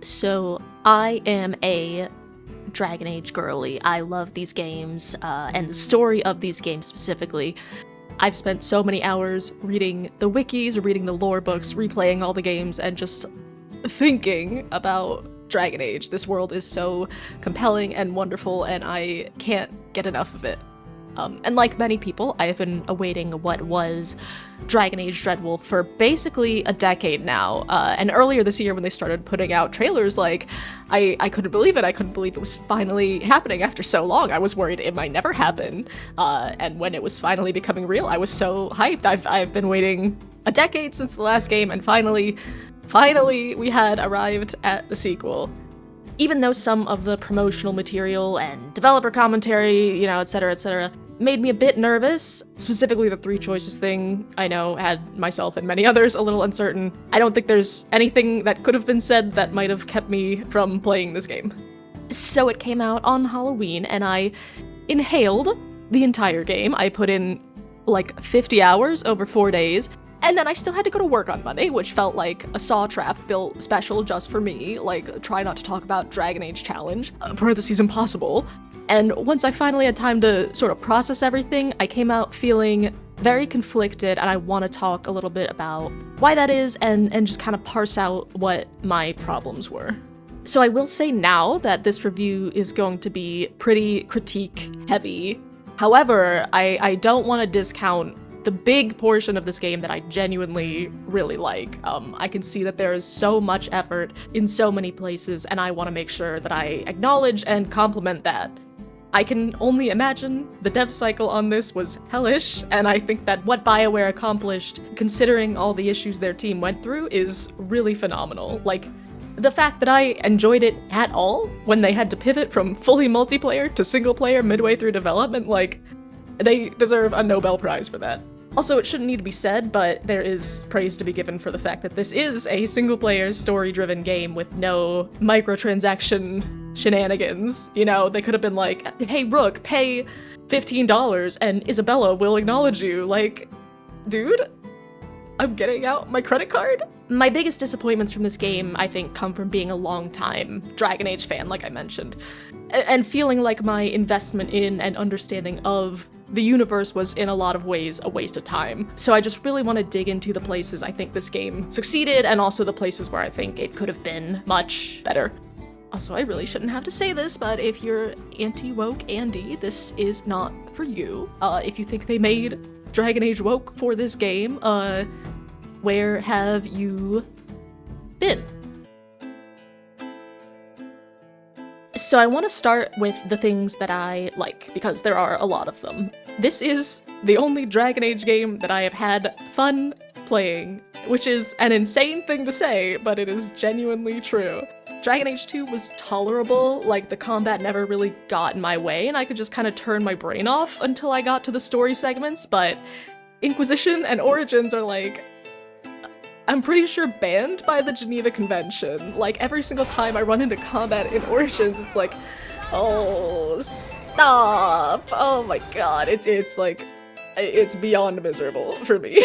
So I am a Dragon Age girly. I love these games, and the story of these games specifically. I've spent so many hours reading the wikis, reading the lore books, replaying all the games, and just thinking about Dragon Age. This world is so compelling and wonderful, and I can't get enough of it. And like many people, I have been awaiting what was Dragon Age Dreadwolf for basically a decade now. And earlier this year when they started putting out trailers, I couldn't believe it. I couldn't believe it was finally happening after so long. I was worried it might never happen. And when it was finally becoming real, I was so hyped. I've been waiting a decade since the last game, and finally we had arrived at the sequel. Even though some of the promotional material and developer commentary, etc., made me a bit nervous, specifically the three choices thing, I know had myself and many others a little uncertain. I don't think there's anything that could have been said that might have kept me from playing this game. So it came out on Halloween, and I inhaled the entire game. I put in like 50 hours over 4 days, and then I still had to go to work on Monday, which felt like a saw trap built special just for me, like try not to talk about Dragon Age challenge, parentheses impossible. And once I finally had time to sort of process everything, I came out feeling very conflicted, and I want to talk a little bit about why that is and just kind of parse out what my problems were. So I will say now that this review is going to be pretty critique heavy. However, I don't want to discount the big portion of this game that I genuinely really like. I can see that there is so much effort in so many places, and I want to make sure that I acknowledge and compliment that. I can only imagine the dev cycle on this was hellish, and I think that what BioWare accomplished, considering all the issues their team went through, is really phenomenal. Like, the fact that I enjoyed it at all when they had to pivot from fully multiplayer to single player midway through development, they deserve a Nobel Prize for that. Also, it shouldn't need to be said, but there is praise to be given for the fact that this is a single-player, story-driven game with no microtransaction shenanigans. They could have been like, hey, Rook, pay $15 and Isabella will acknowledge you. Like, dude, I'm getting out my credit card? My biggest disappointments from this game, I think, come from being a long-time Dragon Age fan, like I mentioned, and feeling like my investment in and understanding of the universe was in a lot of ways a waste of time. So I just really want to dig into the places I think this game succeeded, and also the places where I think it could have been much better. Also, I really shouldn't have to say this, but if you're anti-woke Andy, this is not for you. If you think they made Dragon Age woke for this game, where have you been? So I want to start with the things that I like, because there are a lot of them. This is the only Dragon Age game that I have had fun playing, which is an insane thing to say, but it is genuinely true. Dragon Age 2 was tolerable, like the combat never really got in my way, and I could just kind of turn my brain off until I got to the story segments, but Inquisition and Origins are I'm pretty sure banned by the Geneva Convention. Like, every single time I run into combat in Origins, it's like, oh, stop! Oh my god, it's beyond miserable for me.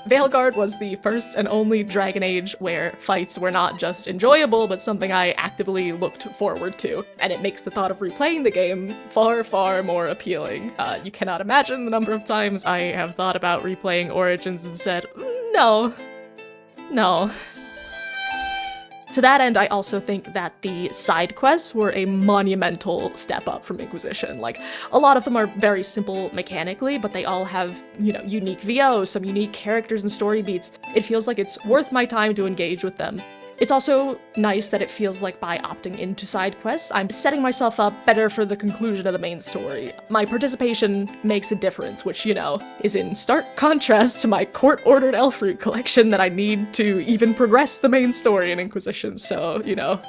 Veilguard was the first and only Dragon Age where fights were not just enjoyable, but something I actively looked forward to, and it makes the thought of replaying the game far, far more appealing. You cannot imagine the number of times I have thought about replaying Origins and said, no. To that end, I also think that the side quests were a monumental step up from Inquisition. Like, a lot of them are very simple mechanically, but they all have, unique VOs, some unique characters and story beats. It feels like it's worth my time to engage with them. It's also nice that it feels like by opting into side quests, I'm setting myself up better for the conclusion of the main story. My participation makes a difference, which, is in stark contrast to my court-ordered elf fruit collection that I need to even progress the main story in Inquisition, so,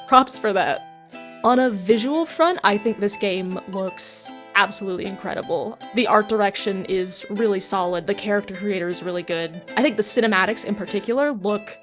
props for that. On a visual front, I think this game looks absolutely incredible. The art direction is really solid, the character creator is really good. I think the cinematics in particular look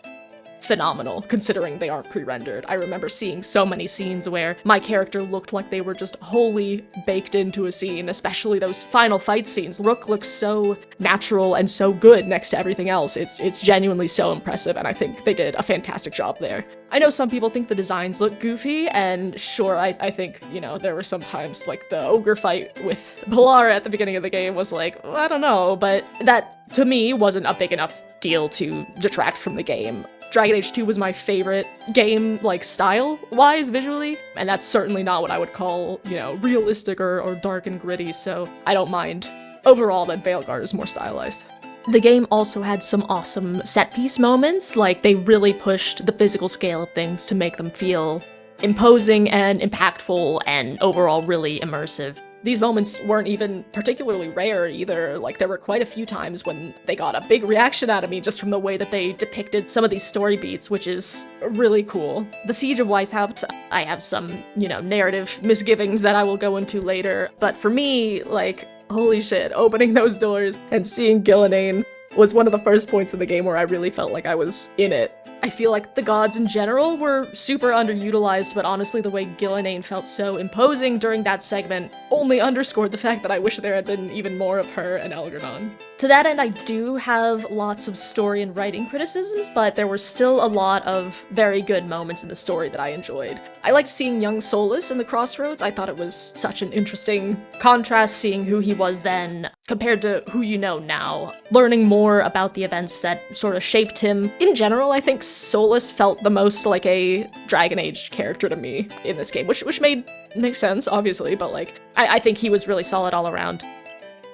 phenomenal, considering they aren't pre-rendered. I remember seeing so many scenes where my character looked like they were just wholly baked into a scene, especially those final fight scenes. Rook looks so natural and so good next to everything else. It's genuinely so impressive, and I think they did a fantastic job there. I know some people think the designs look goofy, and sure, I think, you know, there were some times, like, the ogre fight with Bellara at the beginning of the game was like, I don't know, but that, to me, wasn't a big enough deal to detract from the game. Dragon Age 2 was my favorite game, like, style-wise, visually, and that's certainly not what I would call, you know, realistic or dark and gritty, so I don't mind. Overall, that Veilguard is more stylized. The game also had some awesome set-piece moments, like they really pushed the physical scale of things to make them feel imposing and impactful and overall really immersive. These moments weren't even particularly rare either, like there were quite a few times when they got a big reaction out of me just from the way that they depicted some of these story beats, which is really cool. The Siege of Weishaupt, I have some, you know, narrative misgivings that I will go into later, but for me, like, holy shit, opening those doors and seeing Gillenane was one of the first points in the game where I really felt like I was in it. I feel like the gods in general were super underutilized, but honestly the way Gillenane felt so imposing during that segment only underscored the fact that I wish there had been even more of her and Elgar'nan. To that end, I do have lots of story and writing criticisms, but there were still a lot of very good moments in the story that I enjoyed. I liked seeing young Solas in the Crossroads. I thought it was such an interesting contrast seeing who he was then compared to who you know now. Learning more about the events that sort of shaped him. In general, I think Solas felt the most like a Dragon Age character to me in this game, which makes sense, obviously, but like, I think he was really solid all around.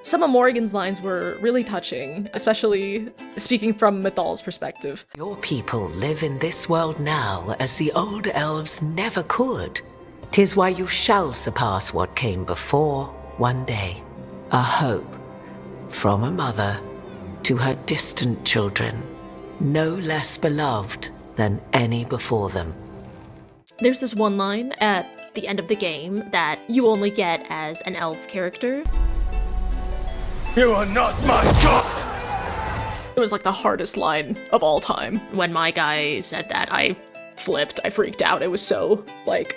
Some of Morrigan's lines were really touching, especially speaking from Mythal's perspective. Your people live in this world now as the old elves never could. 'Tis why you shall surpass what came before one day. A hope from a mother to her distant children, no less beloved than any before them. There's this one line at the end of the game that you only get as an elf character. You are not my god! It was like the hardest line of all time. When my guy said that, I flipped, I freaked out. It was so, like,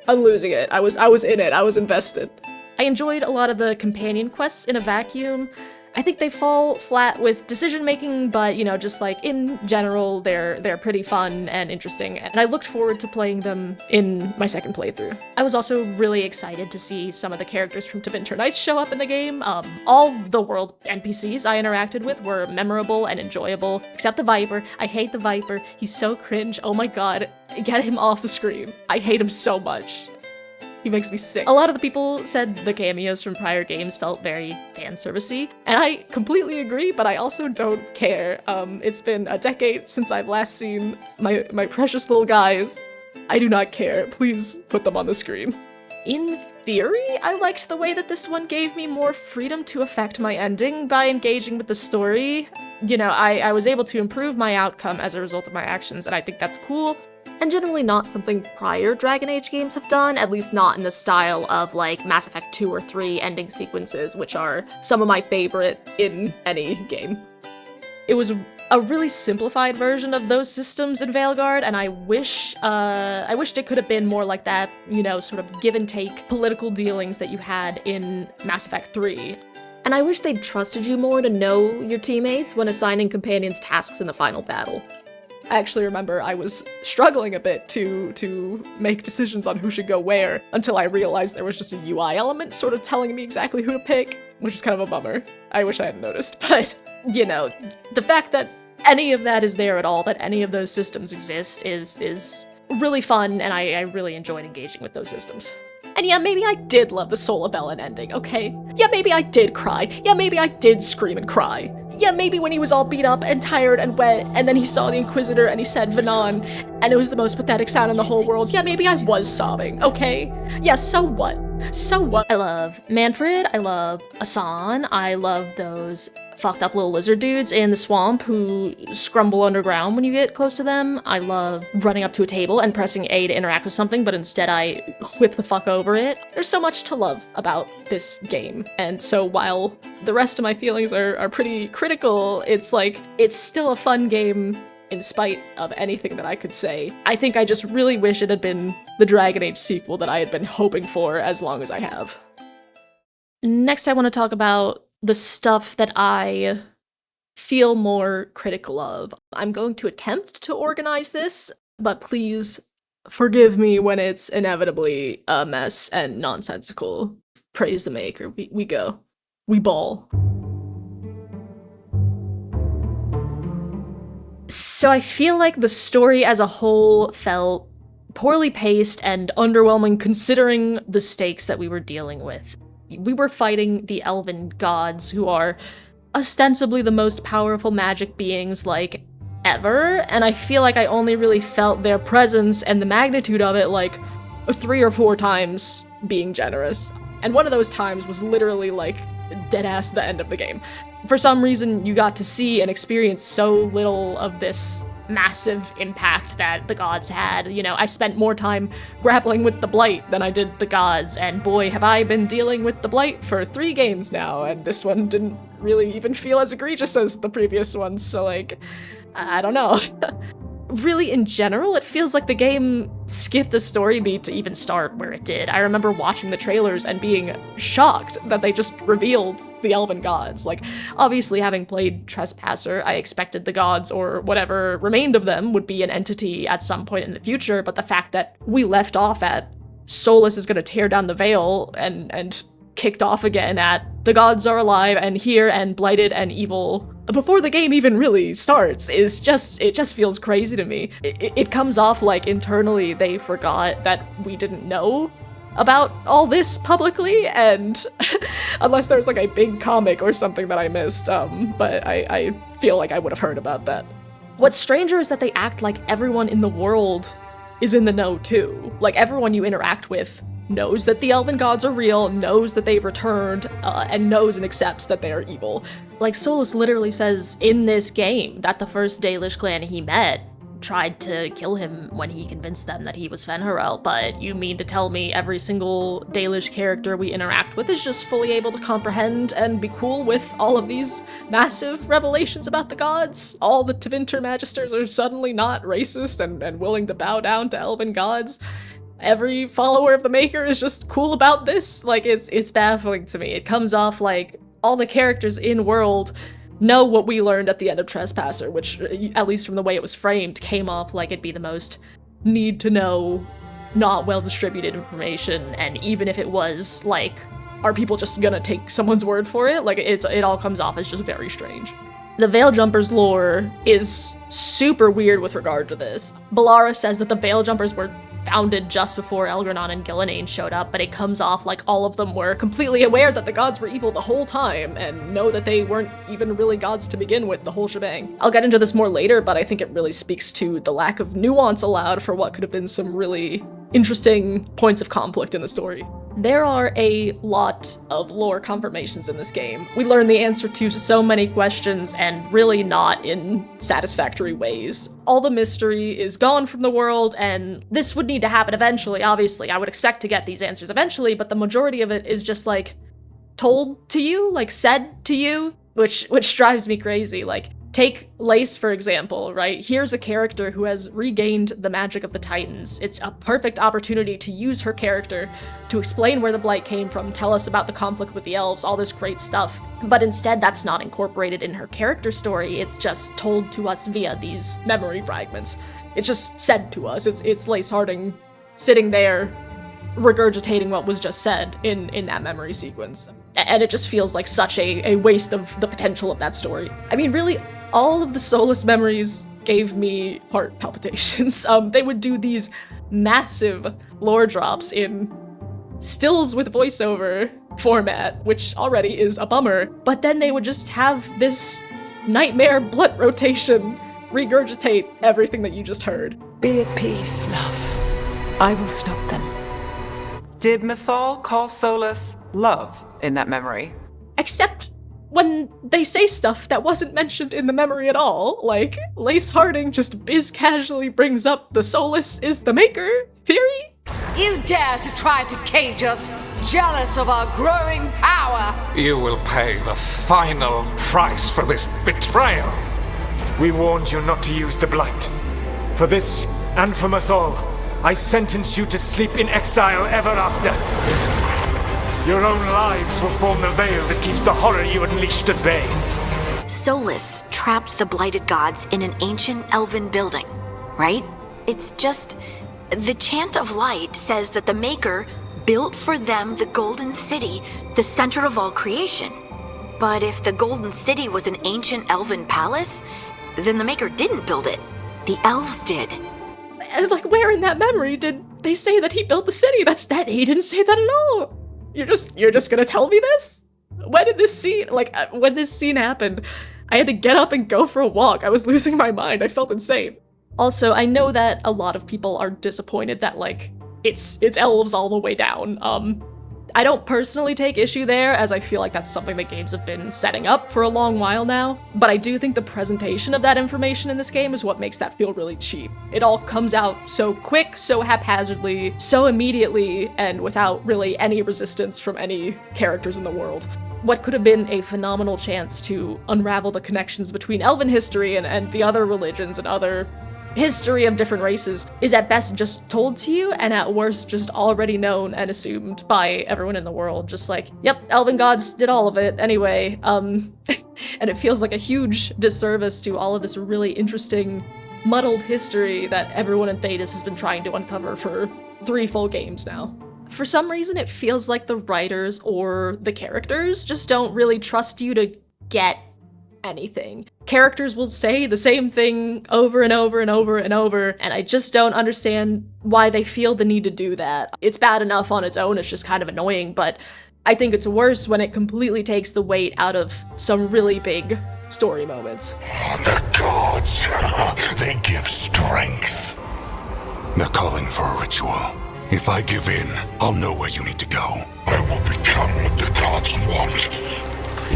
I'm losing it. I was in it, I was invested. I enjoyed a lot of the companion quests in a vacuum. I think they fall flat with decision-making, but, you know, just like, in general, they're pretty fun and interesting, and I looked forward to playing them in my second playthrough. I was also really excited to see some of the characters from Tevinter Nights show up in the game. All the world NPCs I interacted with were memorable and enjoyable, except the Viper. I hate the Viper. He's so cringe. Oh my god. Get him off the screen. I hate him so much. He makes me sick. A lot of the people said the cameos from prior games felt very fan-servicey, and I completely agree, but I also don't care. It's been a decade since I've last seen my precious little guys. I do not care. Please put them on the screen. In theory, I liked the way that this one gave me more freedom to affect my ending by engaging with the story. You know, I was able to improve my outcome as a result of my actions, and I think that's cool. And generally not something prior Dragon Age games have done, at least not in the style of like Mass Effect 2 or 3 ending sequences, which are some of my favorite in any game. It was a really simplified version of those systems in Veilguard, and I wished it could have been more like that, you know, sort of give and take political dealings that you had in Mass Effect 3. And I wish they'd trusted you more to know your teammates when assigning companions tasks in the final battle. I actually remember I was struggling a bit to make decisions on who should go where until I realized there was just a UI element sort of telling me exactly who to pick, which is kind of a bummer. I wish I hadn't noticed, but, you know, the fact that any of that is there at all, that any of those systems exist is really fun, and I really enjoyed engaging with those systems. And yeah, maybe I did love the Soul of Ellen ending, okay? Yeah, maybe I did cry. Yeah, maybe I did scream and cry. Yeah, maybe when he was all beat up and tired and wet, and then he saw the Inquisitor and he said Vanan, and it was the most pathetic sound in the whole world. Yeah, maybe I was sobbing, okay? Yeah, so what? So what? I love Manfred, I love Asan, I love those fucked up little lizard dudes in the swamp who scrumble underground when you get close to them. I love running up to a table and pressing A to interact with something, but instead I whip the fuck over it. There's so much to love about this game, and so while the rest of my feelings are pretty critical, it's like, it's still a fun game in spite of anything that I could say. I think I just really wish it had been the Dragon Age sequel that I had been hoping for as long as I have. Next, I want to talk about the stuff that I feel more critical of. I'm going to attempt to organize this, but please forgive me when it's inevitably a mess and nonsensical. Praise the maker. We go. We ball. So I feel like the story as a whole felt poorly paced and underwhelming considering the stakes that we were dealing with. We were fighting the elven gods, who are ostensibly the most powerful magic beings, like, ever, and I feel like I only really felt their presence and the magnitude of it, like, 3 or 4 times being generous. And one of those times was literally, like, deadass the end of the game. For some reason, you got to see and experience so little of this massive impact that the gods had. You know, I spent more time grappling with the Blight than I did the gods, and boy, have I been dealing with the Blight for 3 games now, and this one didn't really even feel as egregious as the previous ones, so, like, I don't know. Really, in general, it feels like the game skipped a story beat to even start where it did. I remember watching the trailers and being shocked that they just revealed the elven gods. Like, obviously, having played Trespasser, I expected the gods, or whatever remained of them, would be an entity at some point in the future, but the fact that we left off at Solus is gonna tear down the veil and kicked off again at the gods are alive and here and blighted and evil before the game even really starts it just feels crazy to me. It comes off like internally they forgot that we didn't know about all this publicly, and unless there's like a big comic or something that I missed, but I feel like I would have heard about that. What's stranger is that they act like everyone in the world is in the know too. Like, everyone you interact with knows that the elven gods are real, knows that they've returned, and knows and accepts that they are evil. Like, Solus literally says in this game that the first Dalish clan he met tried to kill him when he convinced them that he was Fenris, but you mean to tell me every single Dalish character we interact with is just fully able to comprehend and be cool with all of these massive revelations about the gods? All the Tevinter Magisters are suddenly not racist and willing to bow down to elven gods? Every follower of the Maker is just cool about this? Like, it's baffling to me. It comes off like all the characters in World know what we learned at the end of Trespasser, which, at least from the way it was framed, came off like it'd be the most need-to-know, not well-distributed information, and even if it was, like, are people just gonna take someone's word for it? Like, it all comes off as just very strange. The Veiljumpers lore is super weird with regard to this. Bellara says that the Veiljumpers were founded just before Elgranon and Gillenane showed up, but it comes off like all of them were completely aware that the gods were evil the whole time, and know that they weren't even really gods to begin with, the whole shebang. I'll get into this more later, but I think it really speaks to the lack of nuance allowed for what could have been some really interesting points of conflict in the story. There are a lot of lore confirmations in this game. We learn the answer to so many questions, and really not in satisfactory ways. All the mystery is gone from the world, and this would need to happen eventually, obviously. I would expect to get these answers eventually, but the majority of it is just, like, told to you, like, said to you, which drives me crazy. Like, take Lace, for example, right? Here's a character who has regained the magic of the Titans. It's a perfect opportunity to use her character to explain where the Blight came from, tell us about the conflict with the elves, all this great stuff. But instead, that's not incorporated in her character story. It's just told to us via these memory fragments. It's just said to us. It's Lace Harding sitting there regurgitating what was just said in that memory sequence. And it just feels like such a waste of the potential of that story. I mean, really, all of the Solus memories gave me heart palpitations. They would do these massive lore drops in stills with voiceover format, which already is a bummer, but then they would just have this nightmare blunt rotation regurgitate everything that you just heard. Be at peace, love. I will stop them. Did Mythal call Solus love in that memory? Except when they say stuff that wasn't mentioned in the memory at all, like Lace Harding just biz-casually brings up the Solus is the Maker theory. You dare to try to cage us, jealous of our growing power! You will pay the final price for this betrayal. We warned you not to use the Blight. For this, and for Mythal, I sentence you to sleep in exile ever after. Your own lives will form the veil that keeps the horror you unleashed at bay. Solus trapped the blighted gods in an ancient elven building, right? It's just... the Chant of Light says that the Maker built for them the Golden City, the center of all creation. But if the Golden City was an ancient elven palace, then the Maker didn't build it. The elves did. And like, where in that memory did they say that he built the city? He didn't say that at all. You're just gonna tell me this? When did this scene, when this scene happened, I had to get up and go for a walk. I was losing my mind. I felt insane. Also, I know that a lot of people are disappointed that, it's elves all the way down. I don't personally take issue there, as I feel like that's something that games have been setting up for a long while now, but I do think the presentation of that information in this game is what makes that feel really cheap. It all comes out so quick, so haphazardly, so immediately, and without really any resistance from any characters in the world. What could have been a phenomenal chance to unravel the connections between elven history and the other religions and other history of different races is at best just told to you, and at worst just already known and assumed by everyone in the world. Just like, yep, elven gods did all of it anyway. And it feels like a huge disservice to all of this really interesting, muddled history that everyone in Thedas has been trying to uncover for 3 full games now. For some reason, it feels like the writers or the characters just don't really trust you to get anything. Characters will say the same thing over and over and over and over, and I just don't understand why they feel the need to do that. It's bad enough on its own, it's just kind of annoying, but I think it's worse when it completely takes the weight out of some really big story moments. The gods, they give strength. They're calling for a ritual. If I give in, I'll know where you need to go. I will become what the gods want.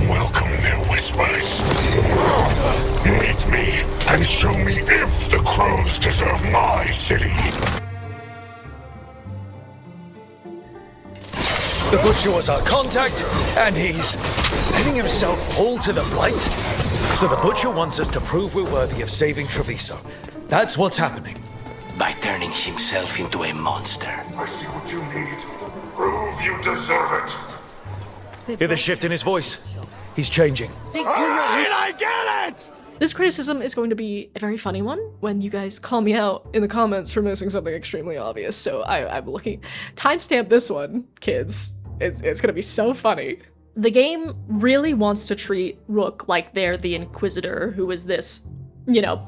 Welcome their whispers. Meet me and show me if the crows deserve my city. The Butcher was our contact, and he's letting himself fall to the Blight. So the Butcher wants us to prove we're worthy of saving Treviso. That's what's happening. By turning himself into a monster. I see what you need. Prove you deserve it. Hear the shift in his voice? He's changing. Alright, I get it! This criticism is going to be a very funny one when you guys call me out in the comments for missing something extremely obvious, so I'm looking. Timestamp this one, kids. It's gonna be so funny. The game really wants to treat Rook like they're the Inquisitor, who is this,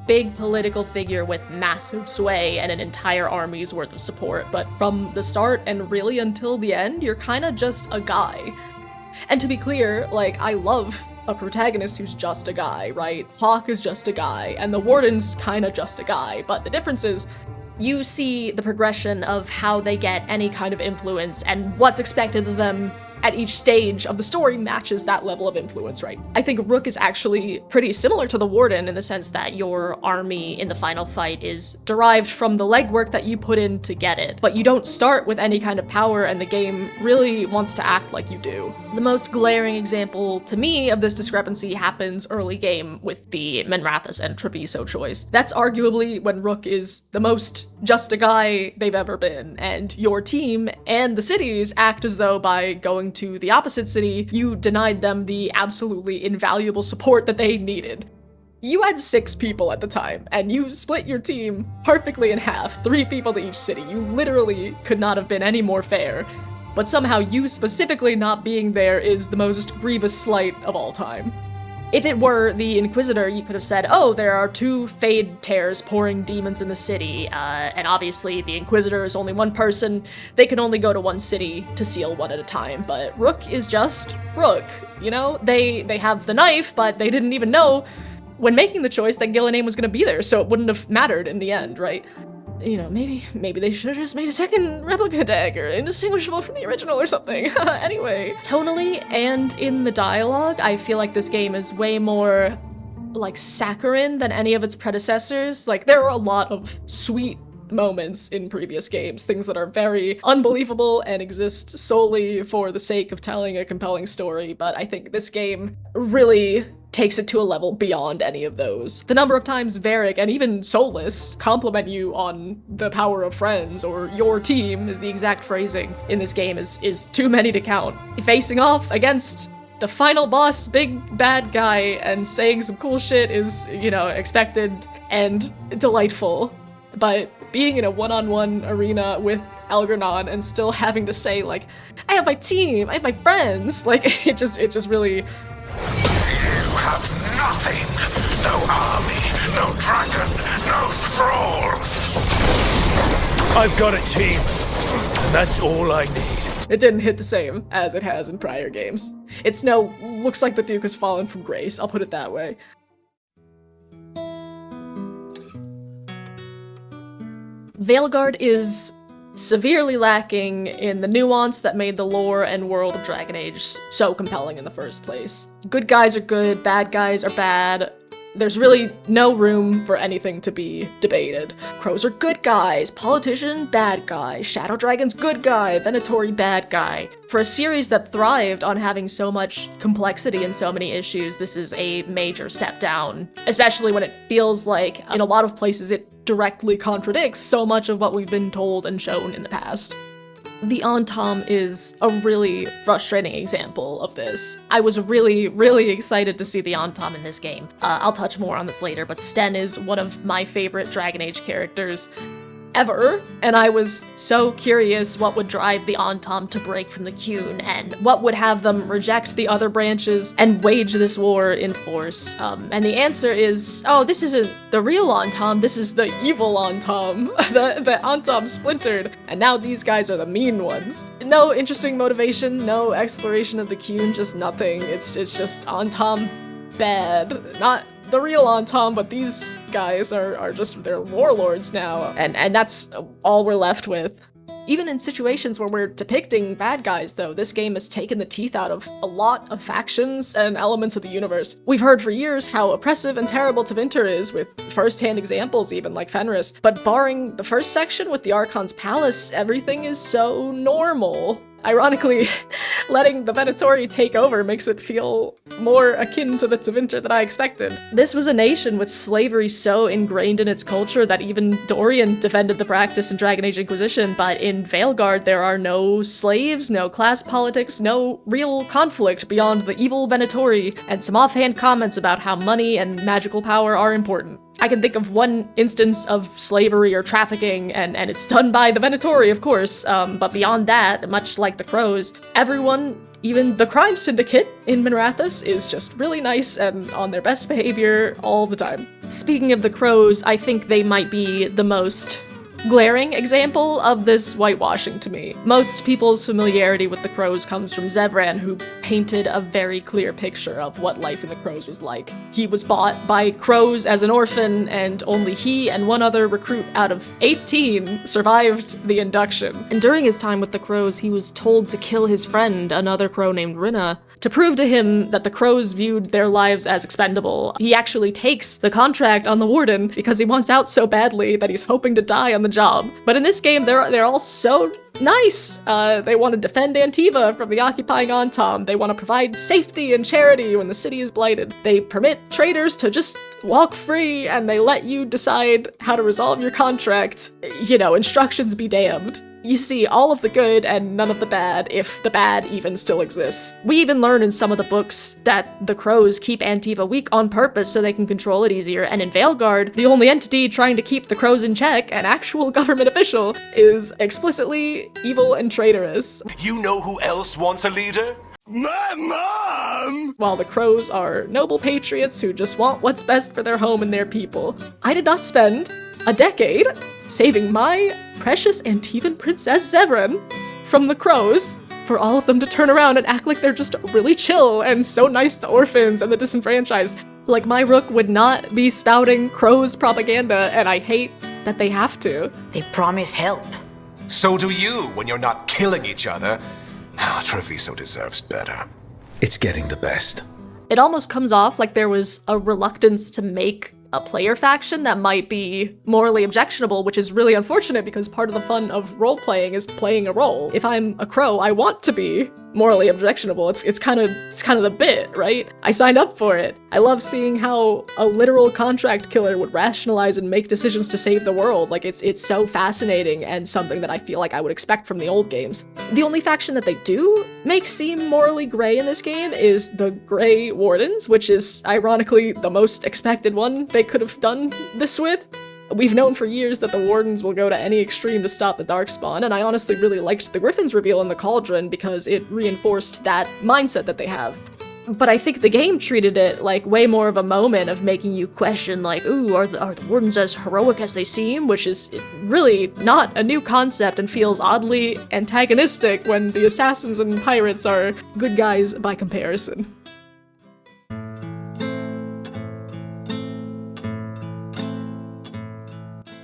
big political figure with massive sway and an entire army's worth of support, but from the start and really until the end, you're kinda just a guy. And to be clear, I love a protagonist who's just a guy, right? Hawke is just a guy, and the Warden's kinda just a guy, but the difference is, you see the progression of how they get any kind of influence and what's expected of them at each stage of the story matches that level of influence, right? I think Rook is actually pretty similar to the Warden in the sense that your army in the final fight is derived from the legwork that you put in to get it, but you don't start with any kind of power, and the game really wants to act like you do. The most glaring example to me of this discrepancy happens early game with the Menrathis and Treviso choice. That's arguably when Rook is the most just a guy they've ever been, and your team and the cities act as though by going to the opposite city, you denied them the absolutely invaluable support that they needed. You had 6 people at the time, and you split your team perfectly in half, 3 people to each city. You literally could not have been any more fair. But somehow you specifically not being there is the most grievous slight of all time. If it were the Inquisitor, you could have said, oh, there are 2 Fade Tears pouring demons in the city, and obviously the Inquisitor is only one person, they can only go to one city to seal one at a time, but Rook is just Rook, They have the knife, but they didn't even know when making the choice that Gillename was gonna be there, so it wouldn't have mattered in the end, right? Maybe they should have just made a second replica dagger, indistinguishable from the original or something. Anyway, tonally and in the dialogue, I feel like this game is way more saccharine than any of its predecessors. There are a lot of sweet moments in previous games, things that are very unbelievable and exist solely for the sake of telling a compelling story, but I think this game really takes it to a level beyond any of those. The number of times Varric and even Solus compliment you on the power of friends, or your team is the exact phrasing in this game, is too many to count. Facing off against the final boss, big bad guy, and saying some cool shit is, expected and delightful. But being in a one-on-one arena with Algernon and still having to say, like, I have my team, I have my friends, like, it just really... You have nothing! No army, no dragon, no thralls! I've got a team, and that's all I need. It didn't hit the same as it has in prior games. It's looks like the Duke has fallen from grace, I'll put it that way. Veilguard is severely lacking in the nuance that made the lore and world of Dragon Age so compelling in the first place. Good guys are good, bad guys are bad. There's really no room for anything to be debated. Crows are good guys, politician, bad guy, Shadow Dragon's good guy, Venatori, bad guy. For a series that thrived on having so much complexity and so many issues, this is a major step down, especially when it feels like, in a lot of places, it directly contradicts so much of what we've been told and shown in the past. The Entom is a really frustrating example of this. I was really, really excited to see the Entom in this game. I'll touch more on this later, but Sten is one of my favorite Dragon Age characters ever, and I was so curious what would drive the Entom to break from the Qun, and what would have them reject the other branches and wage this war in force. And the answer is, oh, this isn't the real Entom, this is the evil Entom. the Entom splintered, and now these guys are the mean ones. No interesting motivation, no exploration of the Qun, just nothing. It's just Entom bad. Not the real Entom, but these guys are just, they're warlords now, and that's all we're left with. Even in situations where we're depicting bad guys, though, this game has taken the teeth out of a lot of factions and elements of the universe. We've heard for years how oppressive and terrible Tavern is, with first-hand examples even, like Fenris, but barring the first section with the Archon's Palace, everything is so normal. Ironically, letting the Venatori take over makes it feel more akin to the Tevinter than I expected. This was a nation with slavery so ingrained in its culture that even Dorian defended the practice in Dragon Age Inquisition, but in Veilguard there are no slaves, no class politics, no real conflict beyond the evil Venatori, and some offhand comments about how money and magical power are important. I can think of one instance of slavery or trafficking, and it's done by the Venatori, of course, but beyond that, much like the Crows, everyone, even the crime syndicate in Minrathous, is just really nice and on their best behavior all the time. Speaking of the Crows, I think they might be the most glaring example of this whitewashing to me. Most people's familiarity with the Crows comes from Zevran, who painted a very clear picture of what life in the Crows was like. He was bought by Crows as an orphan, and only he and one other recruit out of 18 survived the induction. And during his time with the Crows, he was told to kill his friend, another Crow named Rinna, to prove to him that the Crows viewed their lives as expendable. He actually takes the contract on the Warden because he wants out so badly that he's hoping to die on the job. But in this game, they're all so nice. They want to defend Antiva from the occupying Entom. They want to provide safety and charity when the city is blighted. They permit traders to just walk free, and they let you decide how to resolve your contract. Instructions be damned. You see all of the good and none of the bad, if the bad even still exists. We even learn in some of the books that the Crows keep Antiva weak on purpose so they can control it easier, and in Veilguard, the only entity trying to keep the Crows in check, an actual government official, is explicitly evil and traitorous. You know who else wants a leader? My mom! While the Crows are noble patriots who just want what's best for their home and their people. I did not spend a decade saving my precious Antivan princess Zevran from the Crows for all of them to turn around and act like they're just really chill and so nice to orphans and the disenfranchised. Like, my rook would not be spouting Crows propaganda, and I hate that they have to. They promise help. So do you when you're not killing each other. Treviso deserves better. It's getting the best. It almost comes off like there was a reluctance to make a player faction that might be morally objectionable, which is really unfortunate because part of the fun of role-playing is playing a role. If I'm a Crow, I want to be morally objectionable. It's kind of the bit, right? I signed up for it. I love seeing how a literal contract killer would rationalize and make decisions to save the world. Like, it's so fascinating and something that I feel like I would expect from the old games. The only faction that they do make seem morally gray in this game is the Grey Wardens, which is ironically the most expected one they could have done this with. We've known for years that the Wardens will go to any extreme to stop the Darkspawn, and I honestly really liked the Griffins reveal in the Cauldron because it reinforced that mindset that they have. But I think the game treated it like way more of a moment of making you question, like, ooh, are the Wardens as heroic as they seem? Which is really not a new concept and feels oddly antagonistic when the assassins and pirates are good guys by comparison.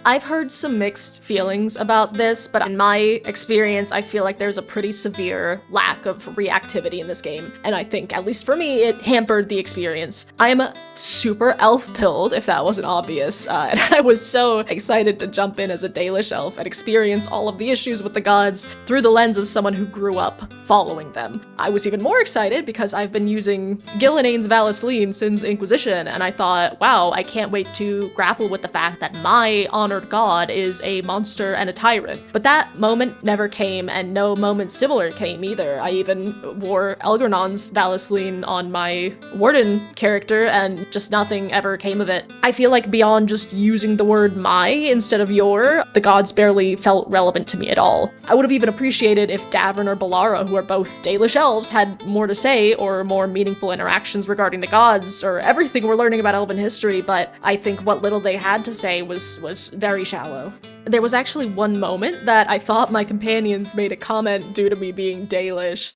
I've heard some mixed feelings about this, but in my experience, I feel like there's a pretty severe lack of reactivity in this game, and I think, at least for me, it hampered the experience. I am super elf-pilled, if that wasn't obvious, and I was so excited to jump in as a Dalish elf and experience all of the issues with the gods through the lens of someone who grew up following them. I was even more excited because I've been using Gillenane's Valisleen since Inquisition, and I thought, wow, I can't wait to grapple with the fact that my honored god is a monster and a tyrant. But that moment never came, and no moment similar came either. I even wore Elgernon's Valisleen on my Warden character, and just nothing ever came of it. I feel like beyond just using the word my instead of your, the gods barely felt relevant to me at all. I would have even appreciated if Davrin or Bellara, who are both Dalish elves, had more to say or more meaningful interactions regarding the gods or everything we're learning about elven history, but I think what little they had to say was very shallow. There was actually one moment that I thought my companions made a comment due to me being Dalish.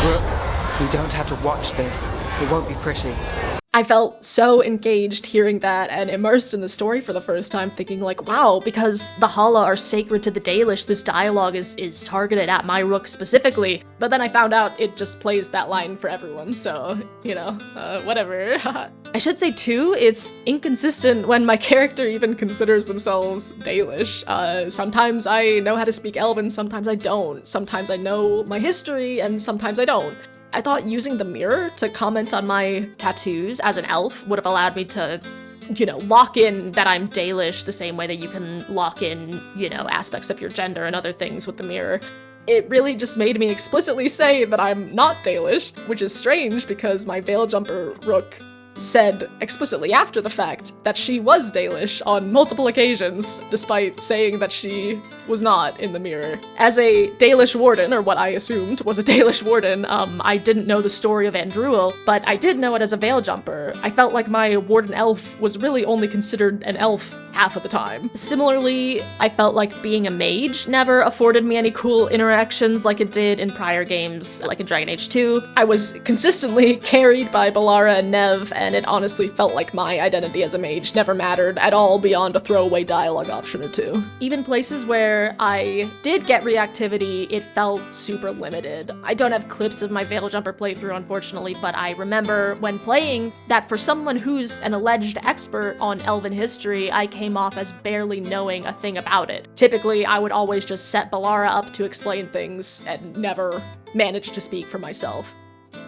Brooke, we don't have to watch this. It won't be pretty. I felt so engaged hearing that and immersed in the story for the first time, thinking like, wow, because the Hala are sacred to the Dalish, this dialogue is targeted at my rook specifically. But then I found out it just plays that line for everyone, so, you know, whatever. I should say too, it's inconsistent when my character even considers themselves Dalish. Sometimes I know how to speak Elven, sometimes I don't. Sometimes I know my history, and sometimes I don't. I thought using the mirror to comment on my tattoos as an elf would have allowed me to, you know, lock in that I'm Dalish the same way that you can lock in, you know, aspects of your gender and other things with the mirror. It really just made me explicitly say that I'm not Dalish, which is strange because my Veilgjumper rook said explicitly after the fact that she was Dalish on multiple occasions, despite saying that she was not in the mirror. As a Dalish warden, or what I assumed was a Dalish warden, I didn't know the story of Andruil, but I did know it as a Veilgjumper. I felt like my warden elf was really only considered an elf half of the time. Similarly, I felt like being a mage never afforded me any cool interactions like it did in prior games, like in Dragon Age 2. I was consistently carried by Bellara and Neve, and it honestly felt like my identity as a mage never mattered at all beyond a throwaway dialogue option or two. Even places where I did get reactivity, it felt super limited. I don't have clips of my Veilgjumper playthrough, unfortunately, but I remember when playing that for someone who's an alleged expert on elven history, I came off as barely knowing a thing about it. Typically, I would always just set Bellara up to explain things and never manage to speak for myself.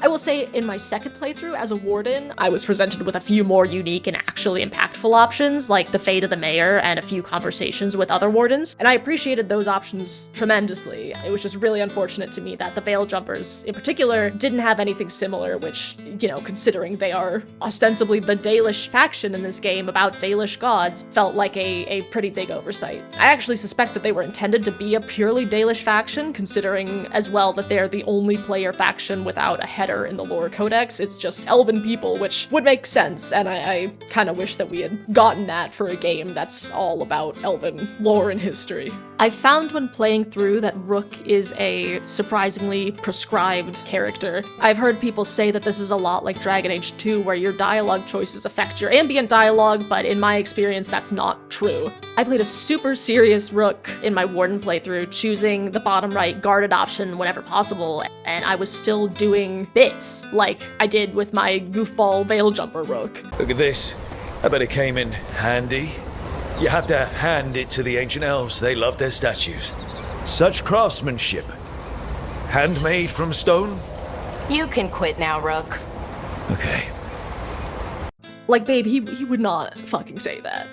I will say, in my second playthrough as a warden, I was presented with a few more unique and actually impactful options, like the fate of the mayor and a few conversations with other wardens, and I appreciated those options tremendously. It was just really unfortunate to me that the Veiljumpers, in particular, didn't have anything similar, which, you know, considering they are ostensibly the Dalish faction in this game about Dalish gods, felt like a pretty big oversight. I actually suspect that they were intended to be a purely Dalish faction, considering as well that they're the only player faction without a header in the lore codex. It's just elven people, which would make sense, and I kind of wish that we had gotten that for a game that's all about elven lore and history. I found when playing through that Rook is a surprisingly prescribed character. I've heard people say that this is a lot like Dragon Age 2, where your dialogue choices affect your ambient dialogue, but in my experience, that's not true. I played a super serious Rook in my Warden playthrough, choosing the bottom right guarded option whenever possible, and I was still doing bits, like I did with my goofball Veilgjumper Rook. Look at this. I bet it came in handy. You have to hand it to the ancient elves. They love their statues. Such craftsmanship. Handmade from stone? You can quit now, Rook. Okay. Like, babe, he would not fucking say that.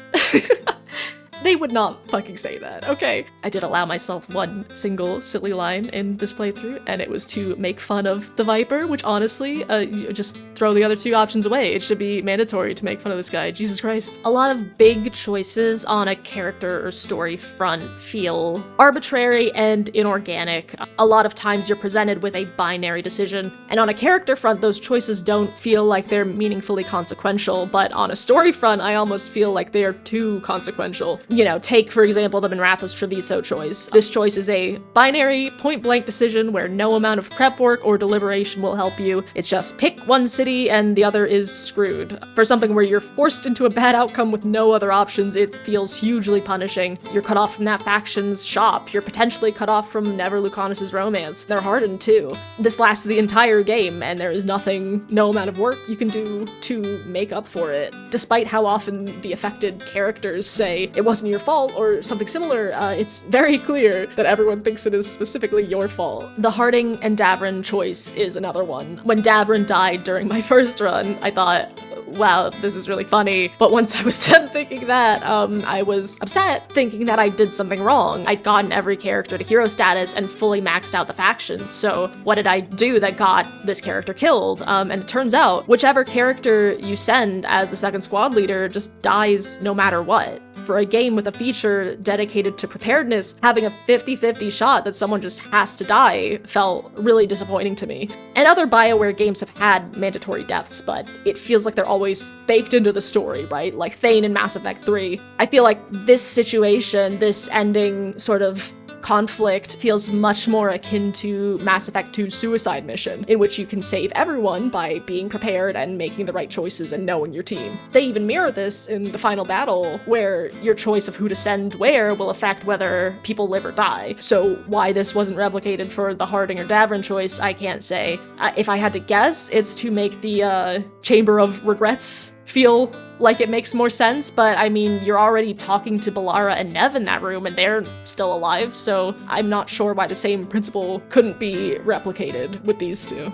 They would not fucking say that, okay? I did allow myself one single silly line in this playthrough, and it was to make fun of the Viper, which honestly, you just throw the other two options away. It should be mandatory to make fun of this guy, Jesus Christ. A lot of big choices on a character or story front feel arbitrary and inorganic. A lot of times you're presented with a binary decision, and on a character front, those choices don't feel like they're meaningfully consequential, but on a story front, I almost feel like they are too consequential. You know, take, for example, the Minrathous Treviso choice. This choice is a binary, point-blank decision where no amount of prep work or deliberation will help you. It's just pick one city and the other is screwed. For something where you're forced into a bad outcome with no other options, it feels hugely punishing. You're cut off from that faction's shop. You're potentially cut off from Never Lucanis' romance. They're hardened too. This lasts the entire game, and there is nothing, no amount of work you can do to make up for it. Despite how often the affected characters say, it wasn't your fault or something similar, it's very clear that everyone thinks it is specifically your fault. The Harding and Davrin choice is another one. When Davrin died during my first run, I thought, wow, this is really funny. But once I was done thinking that, I was upset, thinking that I did something wrong. I'd gotten every character to hero status and fully maxed out the factions, so what did I do that got this character killed? And it turns out, whichever character you send as the second squad leader just dies no matter what. For a game with a feature dedicated to preparedness, having a 50-50 shot that someone just has to die felt really disappointing to me. And other BioWare games have had mandatory deaths, but it feels like they're always baked into the story, right? Like Thane in Mass Effect 3. I feel like this situation, this ending sort of conflict feels much more akin to Mass Effect 2's suicide mission, in which you can save everyone by being prepared and making the right choices and knowing your team. They even mirror this in the final battle, where your choice of who to send where will affect whether people live or die. So why this wasn't replicated for the Harding or Davrin choice, I can't say. If I had to guess, it's to make the Chamber of Regrets feel like it makes more sense, but I mean, you're already talking to Bellara and Neve in that room, and they're still alive, so I'm not sure why the same principle couldn't be replicated with these two.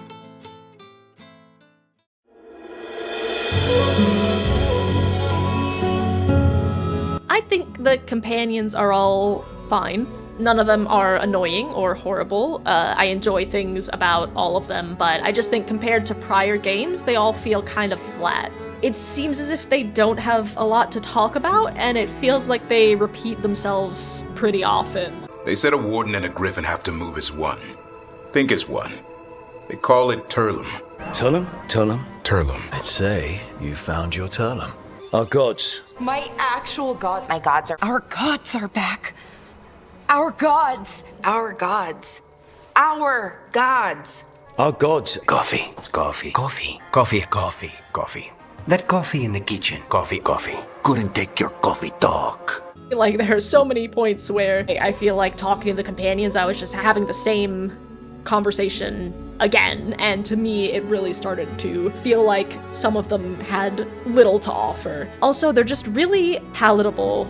I think the companions are all fine. None of them are annoying or horrible. I enjoy things about all of them, but I just think compared to prior games, they all feel kind of flat. It seems as if they don't have a lot to talk about, and it feels like they repeat themselves pretty often. They said a warden and a griffin have to move as one. Think as one. They call it Turlum. Turlum? Turlum? Turlum. I'd say you found your Turlum. Our gods. My actual gods. My gods are. Our gods are back. Our gods. Our gods. Our gods. Our gods. Coffee. Coffee. Coffee. Coffee. Coffee. Coffee. That coffee in the kitchen. Coffee. Coffee. Couldn't take your coffee talk. Like, there are so many points where I feel like talking to the companions, I was just having the same conversation again, and to me it really started to feel like some of them had little to offer. Also, they're just really palatable.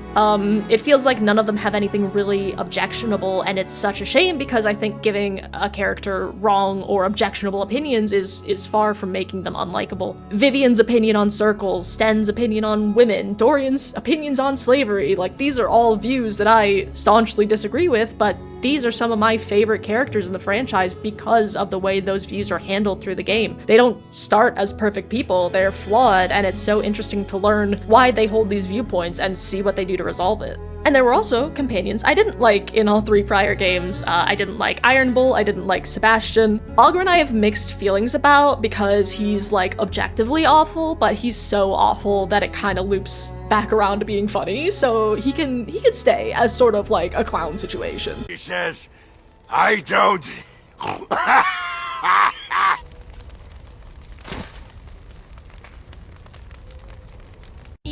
It feels like none of them have anything really objectionable, and it's such a shame because I think giving a character wrong or objectionable opinions is far from making them unlikable. Vivian's opinion on circles, Sten's opinion on women, Dorian's opinions on slavery, like, these are all views that I staunchly disagree with, but these are some of my favorite characters in the franchise because of the way those views are handled through the game. They don't start as perfect people, they're flawed, and it's so interesting to learn why they hold these viewpoints and see what they do to resolve it. And there were also companions I didn't like in all three prior games. I didn't like Iron Bull, I didn't like Sebastian. Ogren I have mixed feelings about because he's like objectively awful, but he's so awful that it kind of loops back around to being funny, so he can stay as sort of like a clown situation. He says, I don't...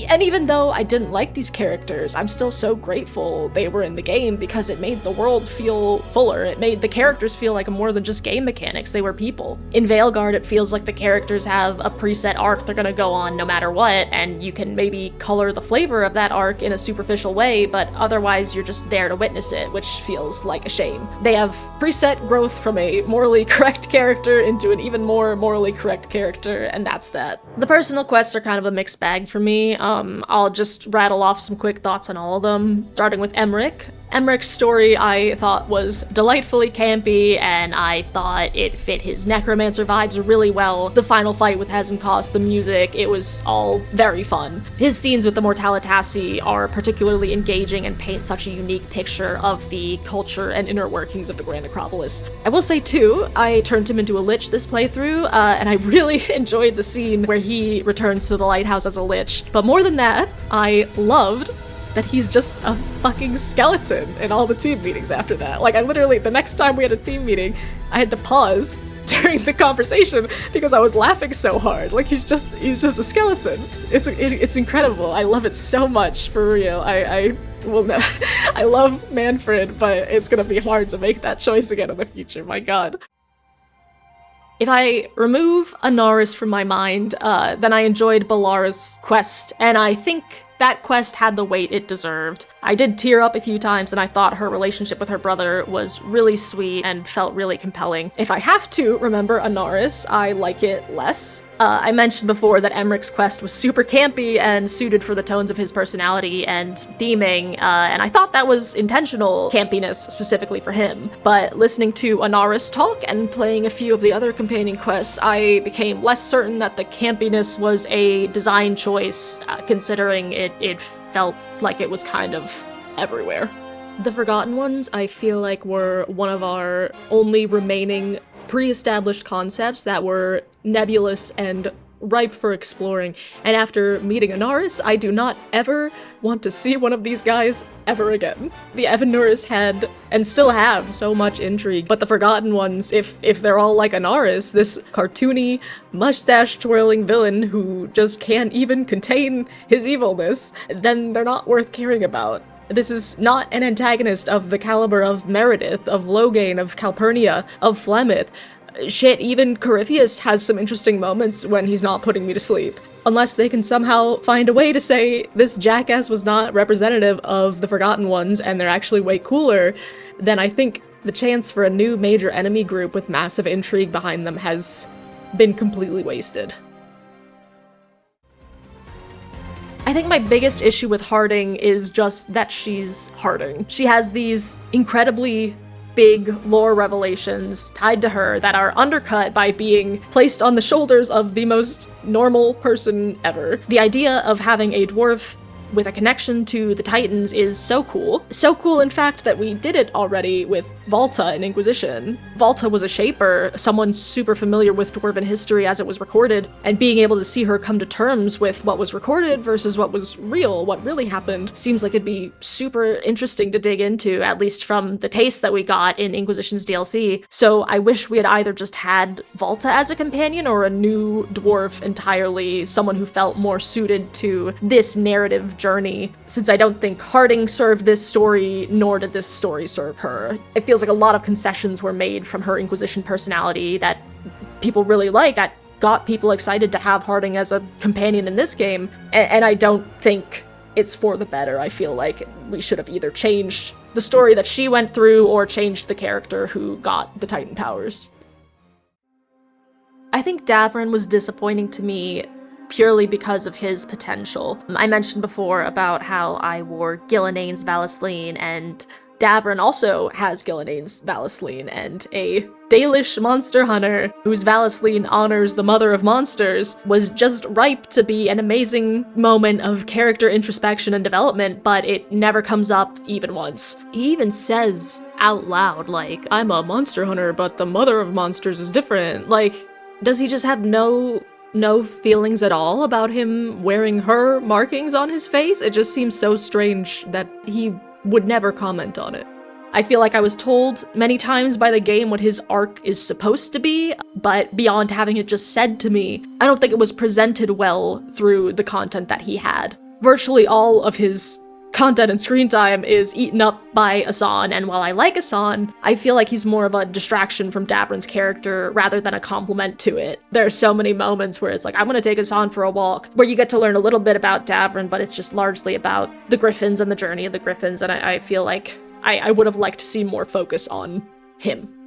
And even though I didn't like these characters, I'm still so grateful they were in the game because it made the world feel fuller. It made the characters feel like more than just game mechanics, they were people. In Veilguard, it feels like the characters have a preset arc they're gonna go on no matter what, and you can maybe color the flavor of that arc in a superficial way, but otherwise you're just there to witness it, which feels like a shame. They have preset growth from a morally correct character into an even more morally correct character, and that's that. The personal quests are kind of a mixed bag for me. I'll just rattle off some quick thoughts on all of them, starting with Emmrich. Emmrich's story I thought was delightfully campy, and I thought it fit his necromancer vibes really well. The final fight with Hezenkos, the music, it was all very fun. His scenes with the Mortalitasi are particularly engaging and paint such a unique picture of the culture and inner workings of the Grand Acropolis. I will say too, I turned him into a lich this playthrough, and I really enjoyed the scene where he returns to the lighthouse as a lich. But more than that, I loved that he's just a fucking skeleton in all the team meetings after that. Like, I literally, the next time we had a team meeting, I had to pause during the conversation because I was laughing so hard. Like, he's just a skeleton. It's incredible. I love it so much, for real. I love Manfred, but it's gonna be hard to make that choice again in the future, my god. If I remove Anaris from my mind, then I enjoyed Bellara's quest, and I think that quest had the weight it deserved. I did tear up a few times, and I thought her relationship with her brother was really sweet and felt really compelling. If I have to remember Anaris, I like it less. I mentioned before that Emmrich's quest was super campy and suited for the tones of his personality and theming, and I thought that was intentional campiness specifically for him. But listening to Anaris talk and playing a few of the other companion quests, I became less certain that the campiness was a design choice, considering it felt like it was kind of everywhere. The Forgotten Ones, I feel like, were one of our only remaining pre-established concepts that were nebulous and ripe for exploring, and after meeting Anaris, I do not ever want to see one of these guys ever again. The Evanuris had, and still have, so much intrigue, but the Forgotten Ones, if they're all like Anaris, this cartoony, mustache-twirling villain who just can't even contain his evilness, then they're not worth caring about. This is not an antagonist of the caliber of Meredith, of Loghain, of Calpurnia, of Flemeth. Shit, even Corypheus has some interesting moments when he's not putting me to sleep. Unless they can somehow find a way to say this jackass was not representative of the Forgotten Ones and they're actually way cooler, then I think the chance for a new major enemy group with massive intrigue behind them has been completely wasted. I think my biggest issue with Harding is just that she's Harding. She has these incredibly big lore revelations tied to her that are undercut by being placed on the shoulders of the most normal person ever. The idea of having a dwarf with a connection to the Titans is so cool. So cool, in fact, that we did it already with Volta in Inquisition. Volta was a shaper, someone super familiar with Dwarven history as it was recorded, and being able to see her come to terms with what was recorded versus what was real, what really happened, seems like it'd be super interesting to dig into, at least from the taste that we got in Inquisition's DLC. So I wish we had either just had Volta as a companion or a new dwarf entirely, someone who felt more suited to this narrative journey, since I don't think Harding served this story, nor did this story serve her. It feels like a lot of concessions were made from her Inquisition personality that people really liked, that got people excited to have Harding as a companion in this game, and I don't think it's for the better. I feel like we should have either changed the story that she went through or changed the character who got the Titan powers. I think Davrin was disappointing to me purely because of his potential. I mentioned before about how I wore Gilneain's Valisline, and Davrin also has Gilneain's Valisline, and a Dalish monster hunter whose Valisline honors the mother of monsters was just ripe to be an amazing moment of character introspection and development, but it never comes up even once. He even says out loud, like, I'm a monster hunter, but the mother of monsters is different. Like, does he just have no feelings at all about him wearing her markings on his face? It just seems so strange that he would never comment on it. I feel like I was told many times by the game what his arc is supposed to be, but beyond having it just said to me, I don't think it was presented well through the content that he had. virtually all of his content and screen time is eaten up by Asan, and while I like Asan, I feel like he's more of a distraction from Davrin's character rather than a compliment to it. There are so many moments where it's like, I'm gonna take Asan for a walk, where you get to learn a little bit about Davrin, but it's just largely about the Griffins and the journey of the Griffins, and I feel like I would have liked to see more focus on him.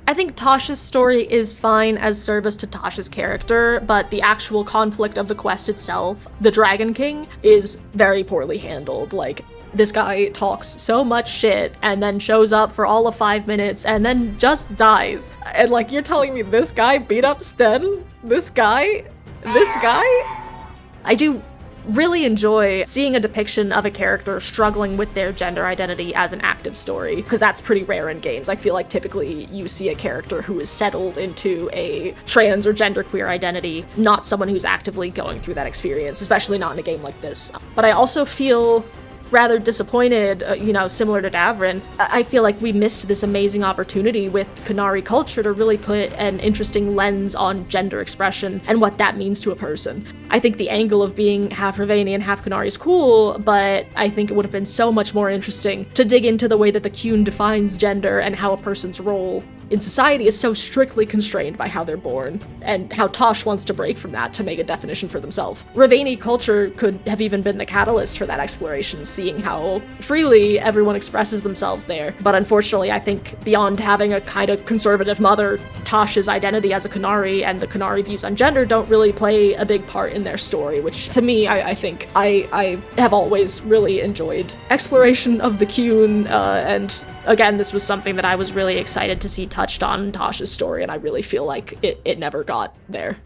I think Taash's story is fine as service to Taash's character, but the actual conflict of the quest itself, the Dragon King, is very poorly handled. Like, this guy talks so much shit and then shows up for all of 5 minutes and then just dies. And like, you're telling me this guy beat up Sten? This guy? I do really enjoy seeing a depiction of a character struggling with their gender identity as an active story, because that's pretty rare in games. I feel like typically you see a character who is settled into a trans or genderqueer identity, not someone who's actively going through that experience, especially not in a game like this. But I also feel rather disappointed, similar to Davrin. I feel like we missed this amazing opportunity with Qunari culture to really put an interesting lens on gender expression and what that means to a person. I think the angle of being half Ravani and half Qunari is cool, but I think it would have been so much more interesting to dig into the way that the Qun defines gender and how a person's role in society is so strictly constrained by how they're born, and how Taash wants to break from that to make a definition for themselves. Ravani culture could have even been the catalyst for that exploration, seeing how freely everyone expresses themselves there. But unfortunately, I think beyond having a kind of conservative mother, Taash's identity as a Qunari and the Qunari views on gender don't really play a big part in their story, which to me, I think I have always really enjoyed exploration of the Qun, and again, this was something that I was really excited to see touched on in Taash's story, and I really feel like it never got there.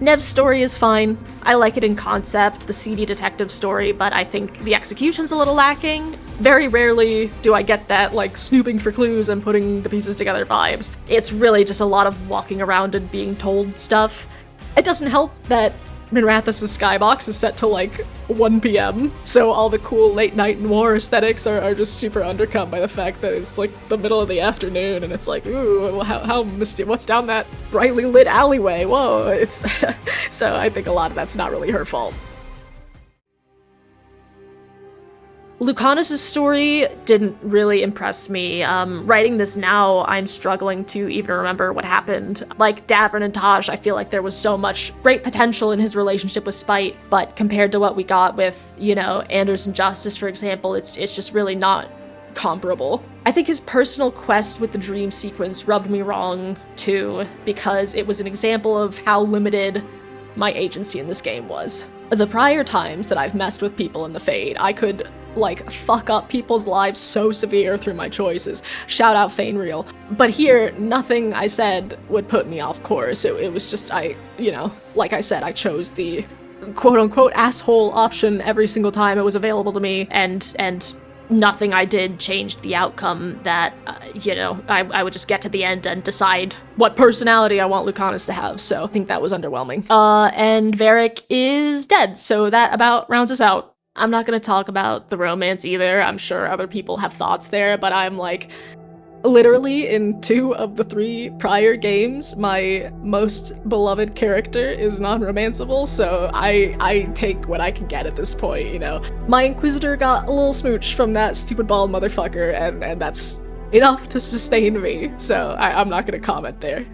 Neve's story is fine. I like it in concept, the seedy detective story, but I think the execution's a little lacking. Very rarely do I get that, like, snooping for clues and putting the pieces together vibes. It's really just a lot of walking around and being told stuff. It doesn't help that Minrathous' skybox is set to like 1 p.m, so all the cool late night noir aesthetics are just super undercut by the fact that it's like the middle of the afternoon and it's like, ooh, how misty, what's down that brightly lit alleyway? Whoa, it's so I think a lot of that's not really her fault. Lucanis' story didn't really impress me. Writing this now, I'm struggling to even remember what happened. Like Davrin and Taash, I feel like there was so much great potential in his relationship with Spite, but compared to what we got with, Anders and Justice, for example, it's just really not comparable. I think his personal quest with the dream sequence rubbed me wrong, too, because it was an example of how limited my agency in this game was. The prior times that I've messed with people in the Fade, I could fuck up people's lives so severe through my choices. Shout out Fainreal. But here, nothing I said would put me off course. It was just, like I said, I chose the quote-unquote asshole option every single time it was available to me, and nothing I did changed the outcome that, I would just get to the end and decide what personality I want Lucanis to have, so I think that was underwhelming. And Varric is dead, so that about rounds us out. I'm not gonna talk about the romance either. I'm sure other people have thoughts there, but I'm like, literally in 2 of the 3 prior games, my most beloved character is non-romanceable, so I take what I can get at this point, My Inquisitor got a little smooch from that stupid bald motherfucker, and that's enough to sustain me, so I'm not gonna comment there.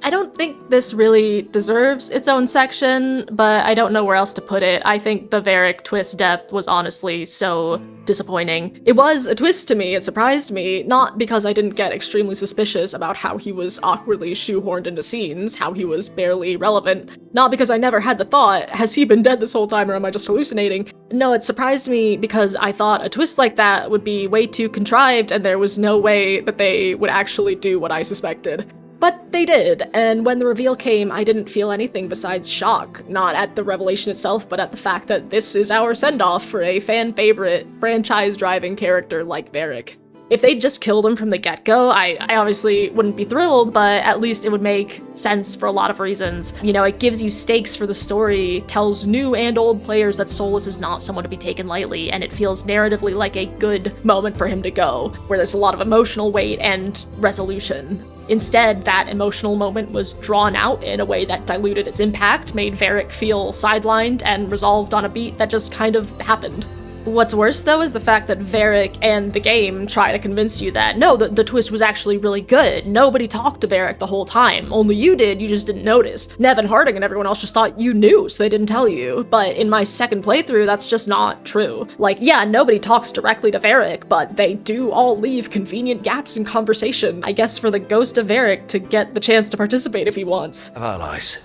I don't think this really deserves its own section, but I don't know where else to put it. I think the Varric twist death was honestly so disappointing. It was a twist to me, it surprised me, not because I didn't get extremely suspicious about how he was awkwardly shoehorned into scenes, how he was barely relevant, not because I never had the thought, has he been dead this whole time or am I just hallucinating? No, it surprised me because I thought a twist like that would be way too contrived and there was no way that they would actually do what I suspected. But they did, and when the reveal came, I didn't feel anything besides shock, not at the revelation itself, but at the fact that this is our send-off for a fan-favorite, franchise-driving character like Varric. If they just killed him from the get-go, I obviously wouldn't be thrilled, but at least it would make sense for a lot of reasons. You know, it gives you stakes for the story, tells new and old players that Solas is not someone to be taken lightly, and it feels narratively like a good moment for him to go, where there's a lot of emotional weight and resolution. Instead, that emotional moment was drawn out in a way that diluted its impact, made Varric feel sidelined, and resolved on a beat that just kind of happened. What's worse, though, is the fact that Varric and the game try to convince you that, no, the twist was actually really good. Nobody talked to Varric the whole time. Only you did, you just didn't notice. Neve and Harding and everyone else just thought you knew, so they didn't tell you. But in my second playthrough, that's just not true. Like, yeah, nobody talks directly to Varric, but they do all leave convenient gaps in conversation, I guess for the ghost of Varric to get the chance to participate if he wants. Allies,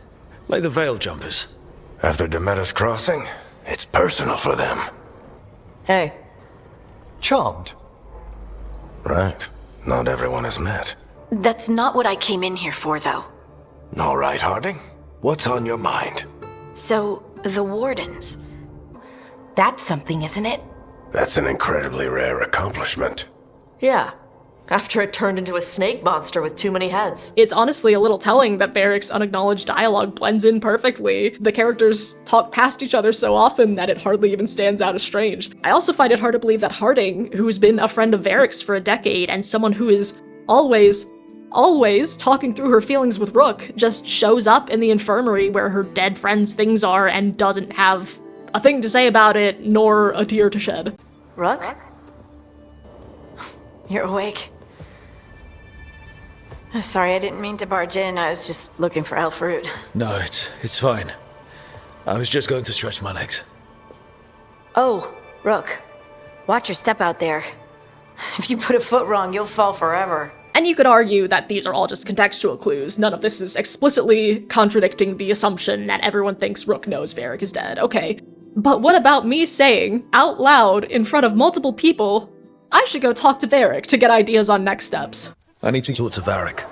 like the Veil Jumpers. After Demeter's crossing, it's personal for them. Hey. Charmed. Right. Not everyone has met. That's not what I came in here for, though. All right, Harding. What's on your mind? So, the Wardens. That's something, isn't it? That's an incredibly rare accomplishment. Yeah. After it turned into a snake monster with too many heads. It's honestly a little telling that Varric's unacknowledged dialogue blends in perfectly. The characters talk past each other so often that it hardly even stands out as strange. I also find it hard to believe that Harding, who's been a friend of Varric's for a decade and someone who is always talking through her feelings with Rook, just shows up in the infirmary where her dead friend's things are and doesn't have a thing to say about it, nor a tear to shed. Rook? You're awake. Sorry, I didn't mean to barge in. I was just looking for elf fruit. No, it's fine. I was just going to stretch my legs. Oh, Rook. Watch your step out there. If you put a foot wrong, you'll fall forever. And you could argue that these are all just contextual clues. None of this is explicitly contradicting the assumption that everyone thinks Rook knows Varric is dead. Okay. But what about me saying, out loud, in front of multiple people, I should go talk to Varric to get ideas on next steps? I need to talk to Varric.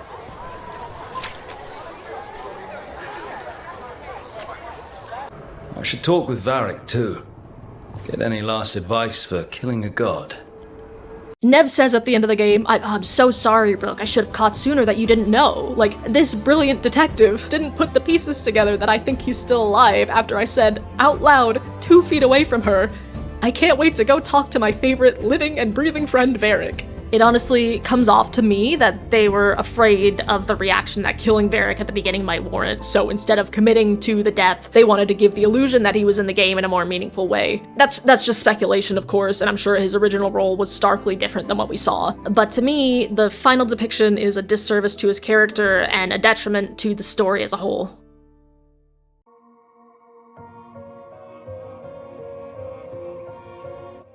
I should talk with Varric, too. Get any last advice for killing a god. Neve says at the end of the game, I'm so sorry, Rook. I should have caught sooner that you didn't know. Like, this brilliant detective didn't put the pieces together that I think he's still alive after I said, out loud, 2 feet away from her, I can't wait to go talk to my favorite living and breathing friend, Varric. It honestly comes off to me that they were afraid of the reaction that killing Varric at the beginning might warrant, so instead of committing to the death, they wanted to give the illusion that he was in the game in a more meaningful way. That's just speculation, of course, and I'm sure his original role was starkly different than what we saw. But to me, the final depiction is a disservice to his character and a detriment to the story as a whole.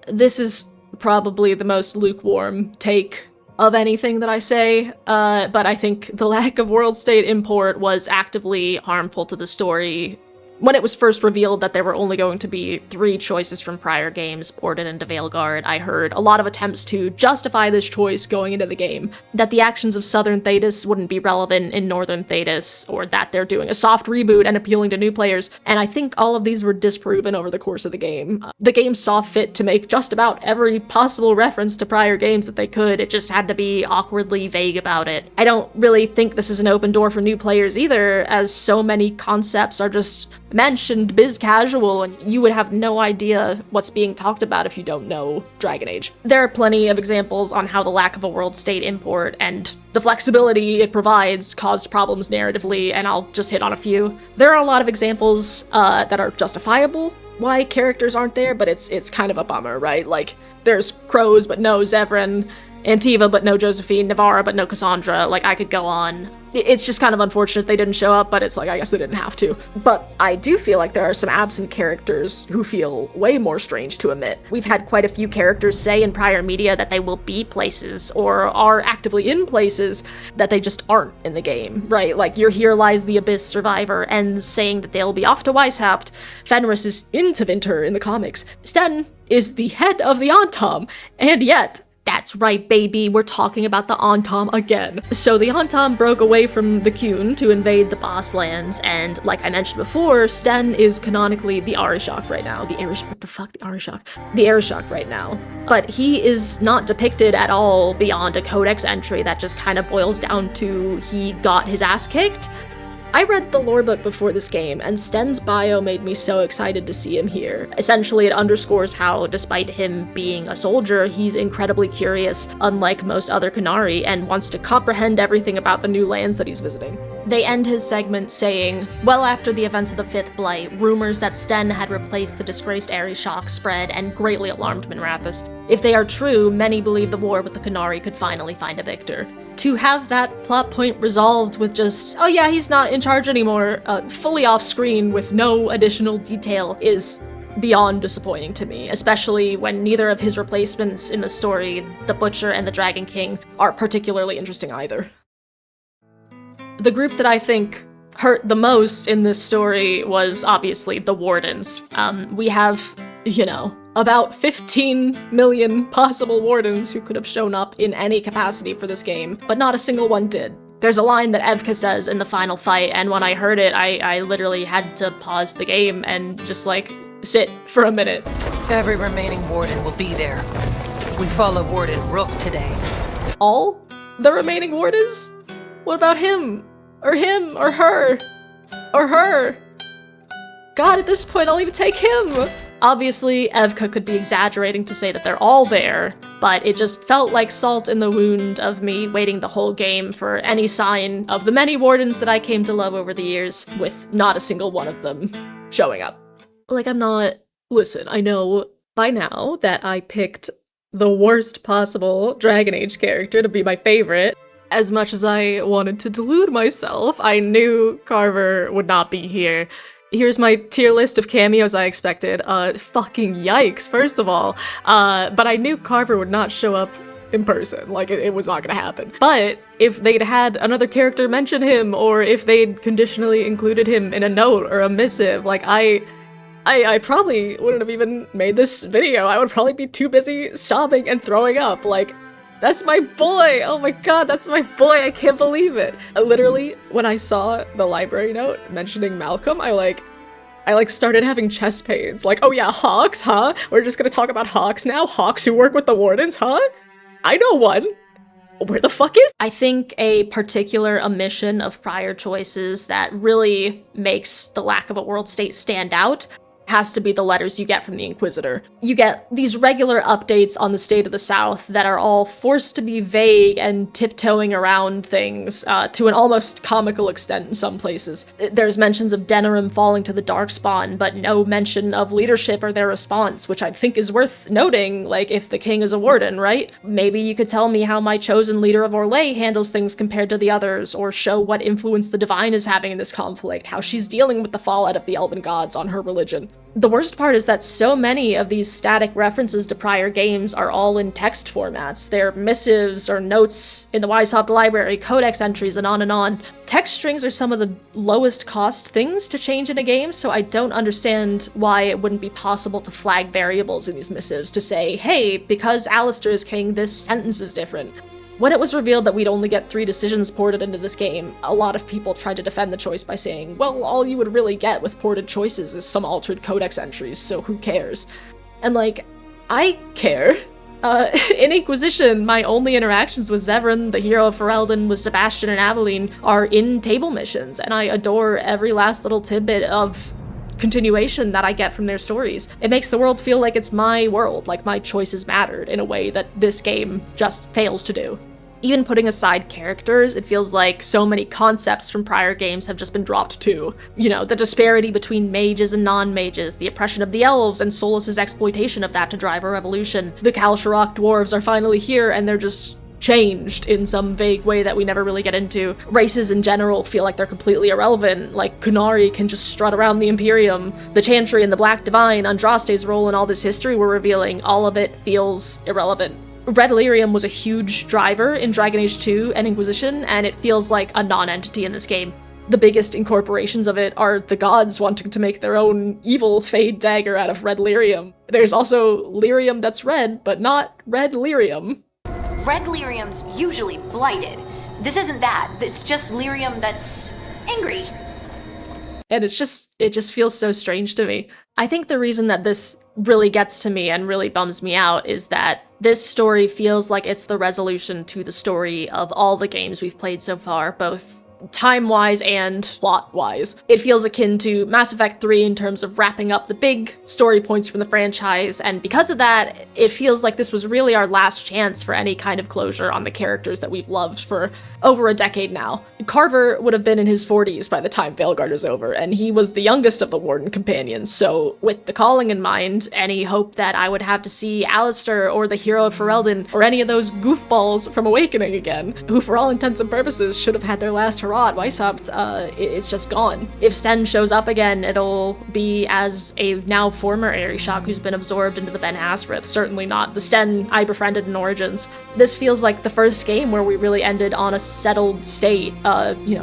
This is probably the most lukewarm take of anything that I say, but I think the lack of world state import was actively harmful to the story. When it was first revealed that there were only going to be 3 choices from prior games ported into Veilguard, I heard a lot of attempts to justify this choice going into the game. That the actions of Southern Thedas wouldn't be relevant in Northern Thedas, or that they're doing a soft reboot and appealing to new players, and I think all of these were disproven over the course of the game. The game saw fit to make just about every possible reference to prior games that they could, it just had to be awkwardly vague about it. I don't really think this is an open door for new players either, as so many concepts are just mentioned biz casual and you would have no idea what's being talked about if you don't know Dragon Age. There are plenty of examples on how the lack of a world state import and the flexibility it provides caused problems narratively, and I'll just hit on a few. There are a lot of examples that are justifiable why characters aren't there, but it's kind of a bummer, right? Like, there's Crows but no Zevran, Antiva but no Josephine, Navarra but no Cassandra, like I could go on. It's just kind of unfortunate they didn't show up, but it's like, I guess they didn't have to. But I do feel like there are some absent characters who feel way more strange to omit. We've had quite a few characters say in prior media that they will be places, or are actively in places, that they just aren't in the game, right? Like, your Here Lies the Abyss survivor ends saying that they'll be off to Weishaupt. Fenris is in Tevinter in the comics. Sten is the head of the Antom, and yet, That's right, baby, we're talking about the Antam again. So the Antam broke away from the Qun to invade the Boss lands, and like I mentioned before, Sten is canonically the Arishok right now. The Arishok right now. But he is not depicted at all beyond a codex entry that just kind of boils down to he got his ass kicked. I read the lore book before this game, and Sten's bio made me so excited to see him here. Essentially, it underscores how, despite him being a soldier, he's incredibly curious, unlike most other Qunari, and wants to comprehend everything about the new lands that he's visiting. They end his segment saying, well after the events of the Fifth Blight, rumors that Sten had replaced the disgraced Arishok spread and greatly alarmed Minrathous. If they are true, many believe the war with the Qunari could finally find a victor. To have that plot point resolved with just, oh yeah, he's not in charge anymore, fully off screen with no additional detail is beyond disappointing to me, especially when neither of his replacements in the story, the Butcher and the Dragon King, are particularly interesting either. The group that I think hurt the most in this story was obviously the Wardens. We have, about 15 million possible Wardens who could have shown up in any capacity for this game, but not a single one did. There's a line that Evka says in the final fight, and when I heard it, I literally had to pause the game and just, sit for a minute. Every remaining Warden will be there. We follow Warden Rook today. All the remaining Wardens? What about him? Or him? Or her? Or her? God, at this point, I'll even take him! Obviously, Evka could be exaggerating to say that they're all there, but it just felt like salt in the wound of me waiting the whole game for any sign of the many Wardens that I came to love over the years, with not a single one of them showing up. Listen, I know by now that I picked the worst possible Dragon Age character to be my favorite. As much as I wanted to delude myself, I knew Carver would not be here. Here's my tier list of cameos I expected. Fucking yikes, first of all. But I knew Carver would not show up in person. It was not gonna happen. But if they'd had another character mention him, or if they'd conditionally included him in a note or a missive, I probably wouldn't have even made this video. I would probably be too busy sobbing and throwing up. That's my boy! Oh my god, that's my boy! I can't believe it! Literally, when I saw the library note mentioning Malcolm, I started having chest pains. Oh yeah, Hawks, huh? We're just gonna talk about Hawks now? Hawks who work with the Wardens, huh? I know one! Where the fuck is? I think a particular omission of prior choices that really makes the lack of a world state stand out has to be the letters you get from the Inquisitor. You get these regular updates on the state of the South that are all forced to be vague and tiptoeing around things to an almost comical extent in some places. There's mentions of Denerim falling to the Darkspawn, but no mention of leadership or their response, which I think is worth noting, if the king is a warden, right? Maybe you could tell me how my chosen leader of Orlais handles things compared to the others, or show what influence the Divine is having in this conflict, how she's dealing with the fallout of the Elven gods on her religion. The worst part is that so many of these static references to prior games are all in text formats. They're missives or notes in the Weishaupt library, codex entries, and on and on. Text strings are some of the lowest cost things to change in a game, so I don't understand why it wouldn't be possible to flag variables in these missives to say, hey, because Alistair is king, this sentence is different. When it was revealed that we'd only get 3 decisions ported into this game, a lot of people tried to defend the choice by saying, well, all you would really get with ported choices is some altered codex entries, so who cares? And I care. In Inquisition, my only interactions with Zevran, the hero of Ferelden, with Sebastian and Aveline, are in table missions, and I adore every last little tidbit of continuation that I get from their stories. It makes the world feel like it's my world, like my choices mattered in a way that this game just fails to do. Even putting aside characters, it feels like so many concepts from prior games have just been dropped too. The disparity between mages and non-mages, the oppression of the elves, and Solas's exploitation of that to drive a revolution. The Kalsharok dwarves are finally here, and they're just changed in some vague way that we never really get into. Races in general feel like they're completely irrelevant, Qunari can just strut around the Imperium. The Chantry and the Black Divine, Andraste's role in all this history we're revealing, all of it feels irrelevant. Red Lyrium was a huge driver in Dragon Age 2 and Inquisition, and it feels like a non-entity in this game. The biggest incorporations of it are the gods wanting to make their own evil Fade dagger out of red lyrium. There's also lyrium that's red, but not red lyrium. red lyrium's usually blighted. This isn't that. It's just lyrium that's angry. And it just feels so strange to me. I think the reason that this really gets to me and really bums me out is that this story feels like it's the resolution to the story of all the games we've played so far, both time-wise and plot-wise. It feels akin to Mass Effect 3 in terms of wrapping up the big story points from the franchise, and because of that, it feels like this was really our last chance for any kind of closure on the characters that we've loved for over a decade now. Carver would have been in his 40s by the time Veilguard was over, and he was the youngest of the Warden companions, so with the calling in mind, any hope that I would have to see Alistair or the hero of Ferelden or any of those goofballs from Awakening again, who for all intents and purposes should have had their last hurrah at Weishaupt, it's just gone. If Sten shows up again, it'll be as a now former Arishock who's been absorbed into the Ben Asrith, certainly not the Sten I befriended in Origins. This feels like the first game where we really ended on a settled state,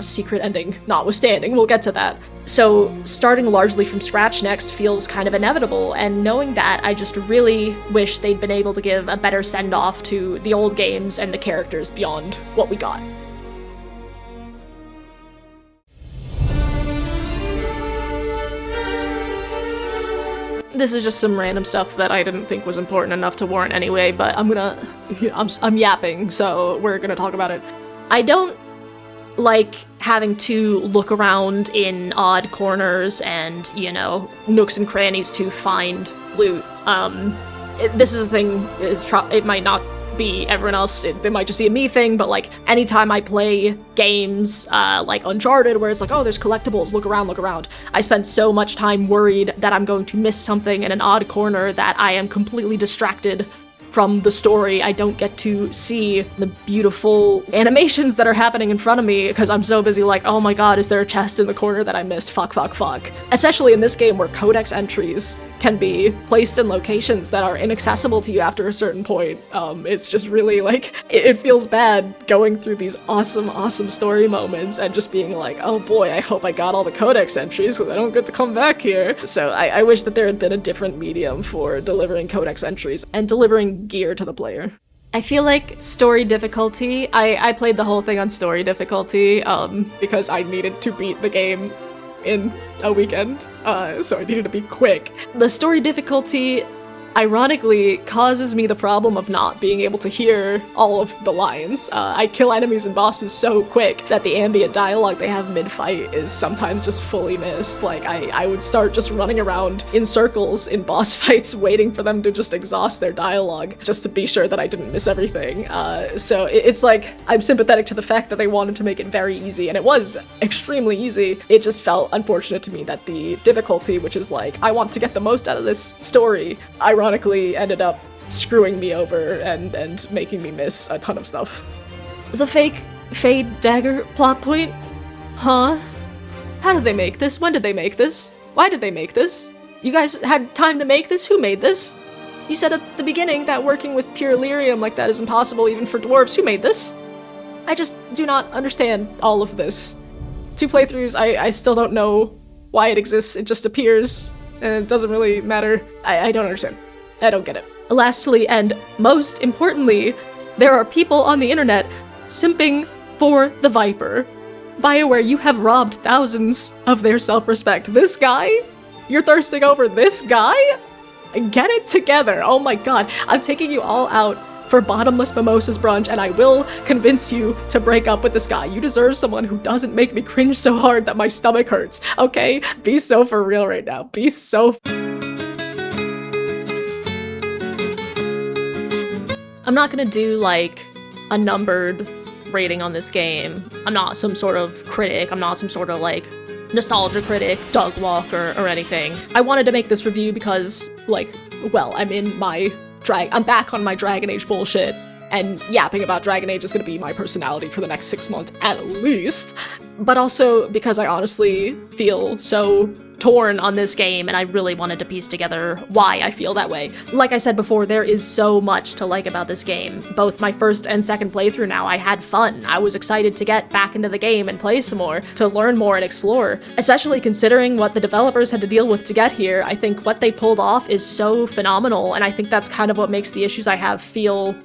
secret ending notwithstanding, we'll get to that. So starting largely from scratch next feels kind of inevitable, and knowing that, I just really wish they'd been able to give a better send-off to the old games and the characters beyond what we got. This is just some random stuff that I didn't think was important enough to warrant anyway, but I'm yapping, so we're gonna talk about it. I don't like having to look around in odd corners and, nooks and crannies to find loot. This is a thing, it might not be everyone else, it might just be a me thing, but like anytime I play games like Uncharted where it's like, oh, there's collectibles, look around, I spend so much time worried that I'm going to miss something in an odd corner that I am completely distracted from the story. I don't get to see the beautiful animations that are happening in front of me because I'm so busy like, oh my god, is there a chest in the corner that I missed? Fuck. Especially in this game where codex entries can be placed in locations that are inaccessible to you after a certain point. It's just really like, it feels bad going through these awesome story moments and just being like, oh boy, I hope I got all the codex entries because I don't get to come back here. So I wish that there had been a different medium for delivering codex entries and delivering gear to the player. I feel like story difficulty, I played the whole thing on story difficulty because I needed to beat the game in a weekend, so I needed to be quick. The story difficulty, ironically, causes me the problem of not being able to hear all of the lines. I kill enemies and bosses so quick that the ambient dialogue they have mid-fight is sometimes just fully missed. Like, I would start just running around in circles in boss fights waiting for them to just exhaust their dialogue just to be sure that I didn't miss everything. So it's like, I'm sympathetic to the fact that they wanted to make it very easy, and it was extremely easy. It just felt unfortunate to me that the difficulty, which is like, I want to get the most out of this story, ironically ended up screwing me over and making me miss a ton of stuff. The fake Fade Dagger plot point? Huh? How did they make this? When did they make this? Why did they make this? You guys had time to make this? Who made this? You said at the beginning that working with pure lyrium like that is impossible even for dwarves. Who made this? I just do not understand all of this. 2 playthroughs, I still don't know why it exists. It just appears, and it doesn't really matter. I don't understand. I don't get it. Lastly, and most importantly, there are people on the internet simping for the Viper. BioWare, you have robbed thousands of their self-respect. This guy? You're thirsting over this guy? Get it together. Oh my god. I'm taking you all out for bottomless mimosas brunch, and I will convince you to break up with this guy. You deserve someone who doesn't make me cringe so hard that my stomach hurts, okay? Be so for real right now. Be so I'm not gonna do, like, a numbered rating on this game. I'm not some sort of critic. I'm not some sort of, like, nostalgia critic, dog walker, or anything. I wanted to make this review because, like, well, I'm back on my Dragon Age bullshit, and yapping about Dragon Age is gonna be my personality for the next 6 months at least. But also because I honestly feel so torn on this game, and I really wanted to piece together why I feel that way. Like I said before, there is so much to like about this game. Both my first and second playthrough now, I had fun. I was excited to get back into the game and play some more, to learn more and explore. Especially considering what the developers had to deal with to get here, I think what they pulled off is so phenomenal, and I think that's kind of what makes the issues I have feel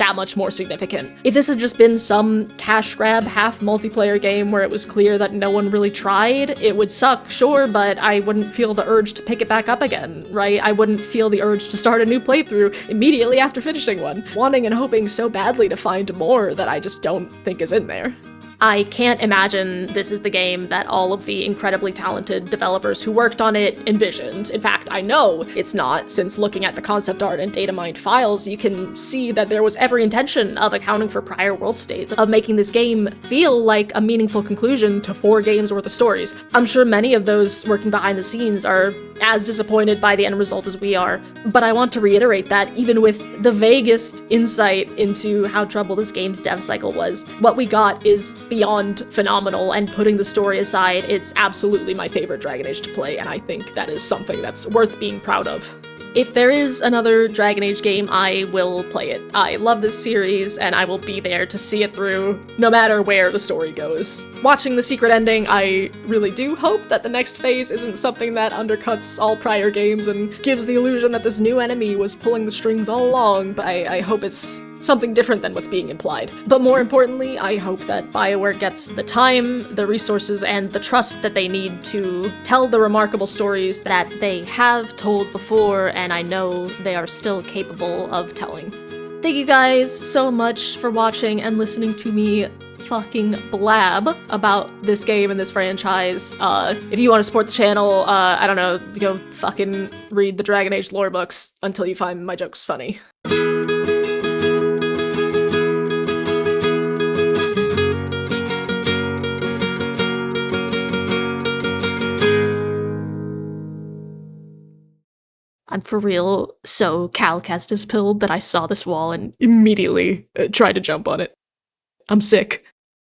that much more significant. If this had just been some cash grab half multiplayer game where it was clear that no one really tried, it would suck, sure, but I wouldn't feel the urge to pick it back up again, right? I wouldn't feel the urge to start a new playthrough immediately after finishing one, wanting and hoping so badly to find more that I just don't think is in there. I can't imagine this is the game that all of the incredibly talented developers who worked on it envisioned. In fact, I know it's not, since looking at the concept art and data mined files, you can see that there was every intention of accounting for prior world states, of making this game feel like a meaningful conclusion to 4 games worth of stories. I'm sure many of those working behind the scenes are as disappointed by the end result as we are, but I want to reiterate that even with the vaguest insight into how troubled this game's dev cycle was, what we got is beyond phenomenal, and putting the story aside, it's absolutely my favorite Dragon Age to play, and I think that is something that's worth being proud of. If there is another Dragon Age game, I will play it. I love this series, and I will be there to see it through, no matter where the story goes. Watching the secret ending, I really do hope that the next phase isn't something that undercuts all prior games and gives the illusion that this new enemy was pulling the strings all along, but I hope it's something different than what's being implied. But more importantly, I hope that BioWare gets the time, the resources, and the trust that they need to tell the remarkable stories that they have told before, and I know they are still capable of telling. Thank you guys so much for watching and listening to me fucking blab about this game and this franchise. If you want to support the channel, I don't know, go fucking read the Dragon Age lore books until you find my jokes funny. I'm for real so Cal Kestis pilled that I saw this wall and immediately tried to jump on it. I'm sick.